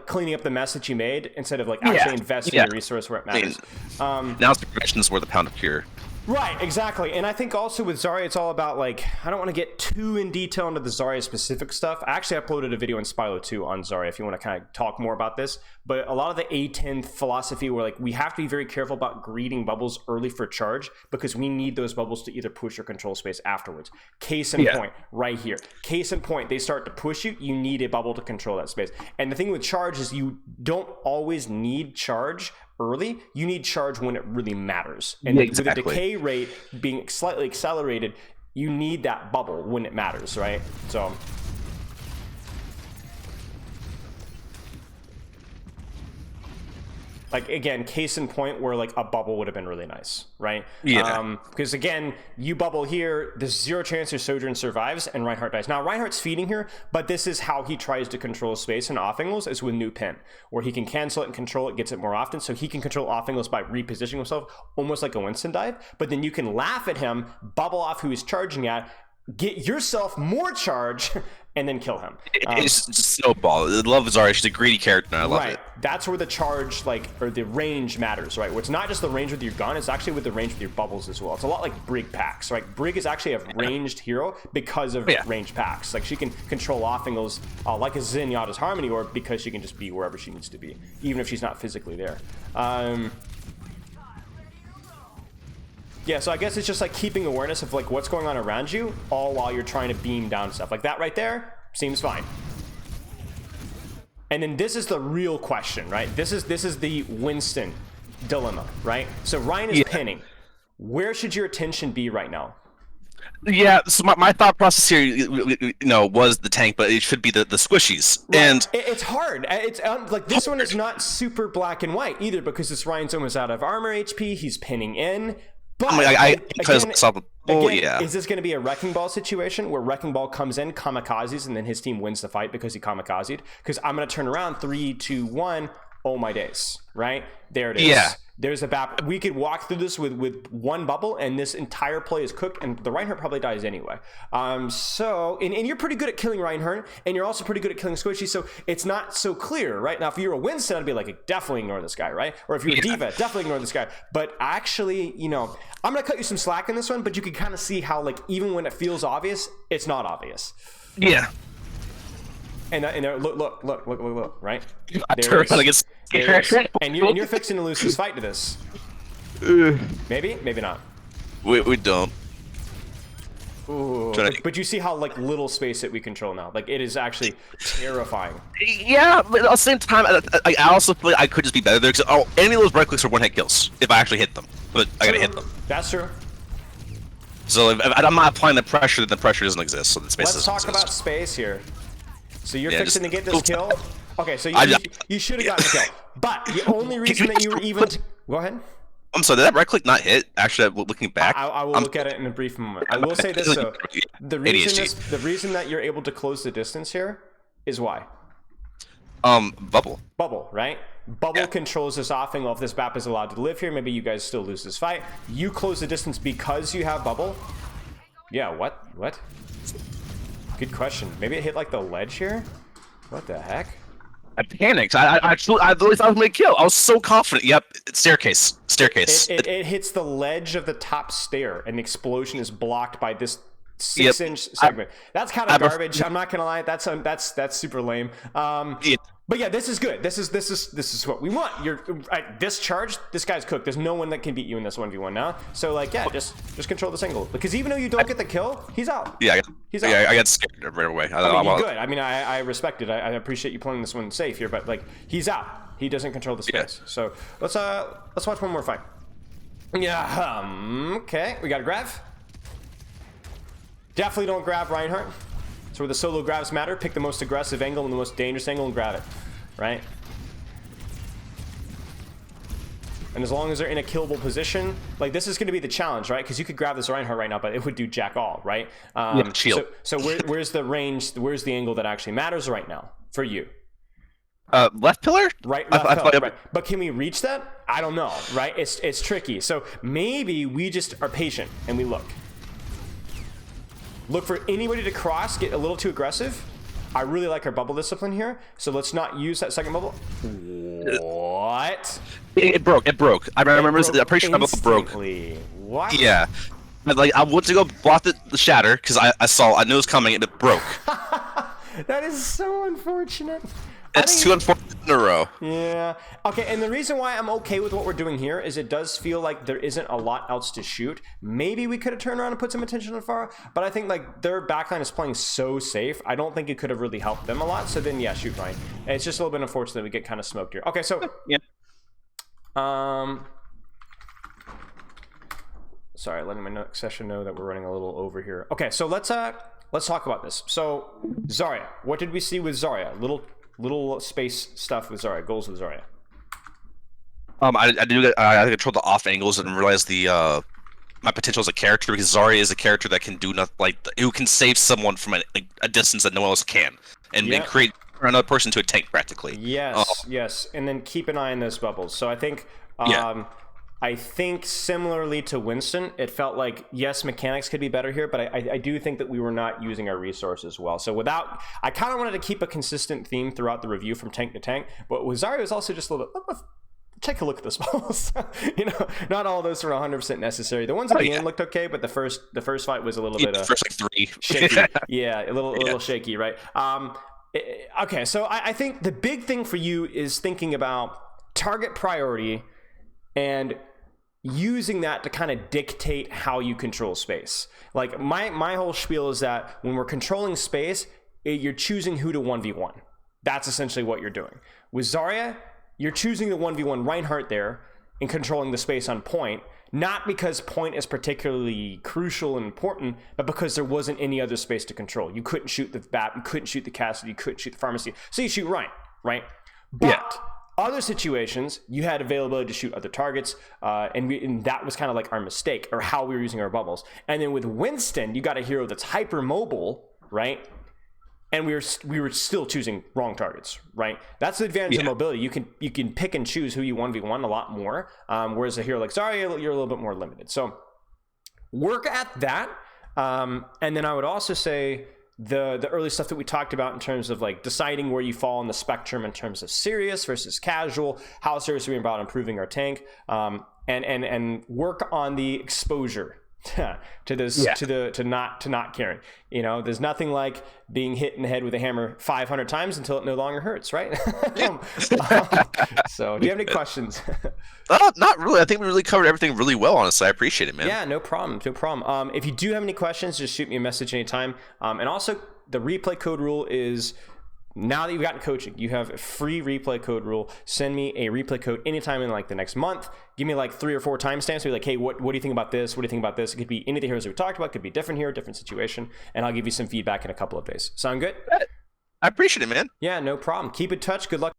Speaker 1: cleaning up the mess that you made instead of like actually investing the resource where it matters.
Speaker 2: Now the prevention is worth a pound of cure.
Speaker 1: Right, exactly. And I think also with Zarya, it's all about like, I don't want to get too in detail into the Zarya specific stuff. I actually uploaded a video in Spylo 2 on Zarya if you want to kind of talk more about this. But a lot of the A10 philosophy where like we have to be very careful about greeting bubbles early for charge because we need those bubbles to either push or control space afterwards. Case in point, right here. Case in point, they start to push you, you need a bubble to control that space. And the thing with charge is you don't always need charge early. You need charge when it really matters. And with the decay rate being slightly accelerated, you need that bubble when it matters, right? So like again, case in point where like a bubble would have been really nice, right? Yeah. Because again, you bubble here, there's 0 chance your Sojourn survives and Reinhardt dies. Now Reinhardt's feeding here, but this is how he tries to control space and off angles is with new pin, where he can cancel it and control it, gets it more often, so he can control off angles by repositioning himself almost like a Winston dive. But then you can laugh at him, bubble off who he's charging at, get yourself more charge, and then kill him.
Speaker 2: It's just snowball. I love Zarya. She's a greedy character, and I love it.
Speaker 1: That's where the charge, like, or the range matters, right? Where it's not just the range with your gun, it's actually with the range with your bubbles as well. It's a lot like Brig packs, right? Brig is actually a ranged hero because of ranged packs. Like, she can control off angles like a Zenyatta's Harmony Orb because she can just be wherever she needs to be, even if she's not physically there. Yeah, so I guess it's just like keeping awareness of like what's going on around you, all while you're trying to beam down stuff. Like that right there seems fine. And then this is the real question, right? This is the Winston dilemma, right? So Ryan is pinning. Where should your attention be right now?
Speaker 2: Yeah, so my thought process here, was the tank, but it should be the squishies. Right. And
Speaker 1: it's hard. It's like this one is not super black and white either because this Ryan's almost out of armor HP. He's pinning in. But is this going to be a Wrecking Ball situation where Wrecking Ball comes in, kamikazes, and then his team wins the fight because he kamikazed? Because I'm going to turn around 3, 2, 1. Oh my days, right? There it is. Yeah. There's a BAP. We could walk through this with one bubble, and this entire play is cooked, and the Reinhardt probably dies anyway. And you're pretty good at killing Reinhardt, and you're also pretty good at killing Squishy, so it's not so clear, right? Now, if you're a Winston, I'd be like, definitely ignore this guy, right? Or if you're a Diva, definitely ignore this guy. But actually, I'm going to cut you some slack in this one, but you can kind of see how, like, even when it feels obvious, it's not obvious.
Speaker 2: Yeah.
Speaker 1: And look, right?
Speaker 2: I turn around and get scared.
Speaker 1: And you're fixing to lose this fight to this. Maybe, maybe not.
Speaker 2: We don't.
Speaker 1: Ooh, but you see how like little space that we control now. Like it is actually terrifying.
Speaker 2: Yeah, but at the same time, I also feel like I could just be better there. Cause any of those right clicks are one-hit kills if I actually hit them. But I gotta hit them.
Speaker 1: That's true.
Speaker 2: So if I'm not applying the pressure, then the pressure doesn't exist. So the space
Speaker 1: Let's
Speaker 2: doesn't
Speaker 1: talk
Speaker 2: exist.
Speaker 1: about space here. So you're fixing to get this kill. Okay, so you should have gotten the kill. But the only reason that you were even go ahead.
Speaker 2: I'm sorry, did that right click not hit? Actually, looking back,
Speaker 1: I will look at it in a brief moment. I will say this though: the reason that you're able to close the distance here is why.
Speaker 2: Bubble.
Speaker 1: Bubble, right? Bubble controls this offing. Well, if this BAP is allowed to live here, maybe you guys still lose this fight. You close the distance because you have bubble. Yeah. What? Good question. Maybe it hit like the ledge here. What the heck?
Speaker 2: I panicked. I really thought I was gonna kill. I was so confident. Yep, staircase.
Speaker 1: It hits the ledge of the top stair, and the explosion is blocked by this 6-inch segment. That's kind of garbage. I'm not gonna lie. That's super lame. But yeah, this is good. This is what we want. This charge. This guy's cooked. There's no one that can beat you in this 1v1 now. So like, yeah, just control this angle. Because even though you don't get the kill, he's out.
Speaker 2: Yeah,
Speaker 1: he's out.
Speaker 2: Yeah, I got scared right away.
Speaker 1: You're good. I mean, I respect it. I appreciate you playing this one safe here, but like, he's out. He doesn't control the space. Yeah. So let's watch one more fight. Yeah. Okay. We got a grab. Definitely don't grab Reinhardt. That's where the solo grabs matter. Pick the most aggressive angle and the most dangerous angle and grab it, right? And as long as they're in a killable position, like this is going to be the challenge, right? Because you could grab this Reinhardt right now, but it would do jack all, right?
Speaker 2: Shield.
Speaker 1: So where's the range? Where's the angle that actually matters right now for you?
Speaker 2: Left pillar?
Speaker 1: Right, left pillar, right. But can we reach that? I don't know, right? It's tricky. So maybe we just are patient and we look. Look for anybody to cross, get a little too aggressive. I really like our bubble discipline here, so let's not use that second bubble. What?
Speaker 2: It broke. I remember. I'm pretty sure my bubble broke.
Speaker 1: What?
Speaker 2: Yeah. Like I went to go block the shatter because I knew it was coming and it broke.
Speaker 1: That is so unfortunate.
Speaker 2: It's too unfortunate in a row.
Speaker 1: Yeah. Okay, and the reason why I'm okay with what we're doing here is it does feel like there isn't a lot else to shoot. Maybe we could have turned around and put some attention on Pharah, but I think like their backline is playing so safe. I don't think it could have really helped them a lot. So then, yeah, shoot Ryan. And it's just a little bit unfortunate that we get kind of smoked here. Okay, so
Speaker 2: yeah.
Speaker 1: Sorry, letting my session know that we're running a little over here. Okay, so let's talk about this. So Zarya, what did we see with Zarya? Little space stuff with Zarya, goals with Zarya.
Speaker 2: I controlled the off angles and realized my potential as a character because Zarya is a character that can do nothing, like who can save someone from a distance that no one else can, and create another person to a tank practically.
Speaker 1: Yes, yes, and then keep an eye on those bubbles. So I think, I think similarly to Winston, it felt like, yes, mechanics could be better here, but I do think that we were not using our resources well. So I kind of wanted to keep a consistent theme throughout the review from tank to tank, but with Zarya was also just a little bit, take a look at the spells. Not all of those were 100% necessary. The ones at the end looked okay, but the first fight was a little bit
Speaker 2: first like 3
Speaker 1: shaky. Yeah, a little shaky, right? Okay, so I think the big thing for you is thinking about target priority and using that to kind of dictate how you control space. Like my whole spiel is that when we're controlling space, you're choosing who to 1v1. That's essentially what you're doing. With Zarya, you're choosing the 1v1 Reinhardt there and controlling the space on point, not because point is particularly crucial and important, but because there wasn't any other space to control. You couldn't shoot the BAP, you couldn't shoot the Castle, you couldn't shoot the Pharmacy. So you shoot Ryan, right? But other situations, you had availability to shoot other targets, and that was kind of like our mistake, or how we were using our bubbles. And then with Winston, you got a hero that's hyper mobile, right? And we were still choosing wrong targets, right? That's the advantage of mobility. You can pick and choose who you 1v1 a lot more, whereas a hero like Zarya, you're a little bit more limited. So work at that, and then I would also say the early stuff that we talked about in terms of like deciding where you fall on the spectrum in terms of serious versus casual, how serious are we about improving our tank, and work on the exposure to this to not caring. You know, there's nothing like being hit in the head with a hammer 500 times until it no longer hurts, right? So do you have any questions?
Speaker 2: Not really. I think we really covered everything really well, honestly. I appreciate it, man.
Speaker 1: Yeah, no problem. If you do have any questions, just shoot me a message anytime. And also, the replay code rule is, now that you've gotten coaching, you have a free replay code rule. Send me a replay code anytime in like the next month. Give me like 3 or 4 timestamps. Be like, hey, what do you think about this? What do you think about this? It could be any of the heroes we talked about. It could be different hero, different situation. And I'll give you some feedback in a couple of days. Sound good?
Speaker 2: I appreciate it, man.
Speaker 1: Yeah, no problem. Keep in touch. Good luck.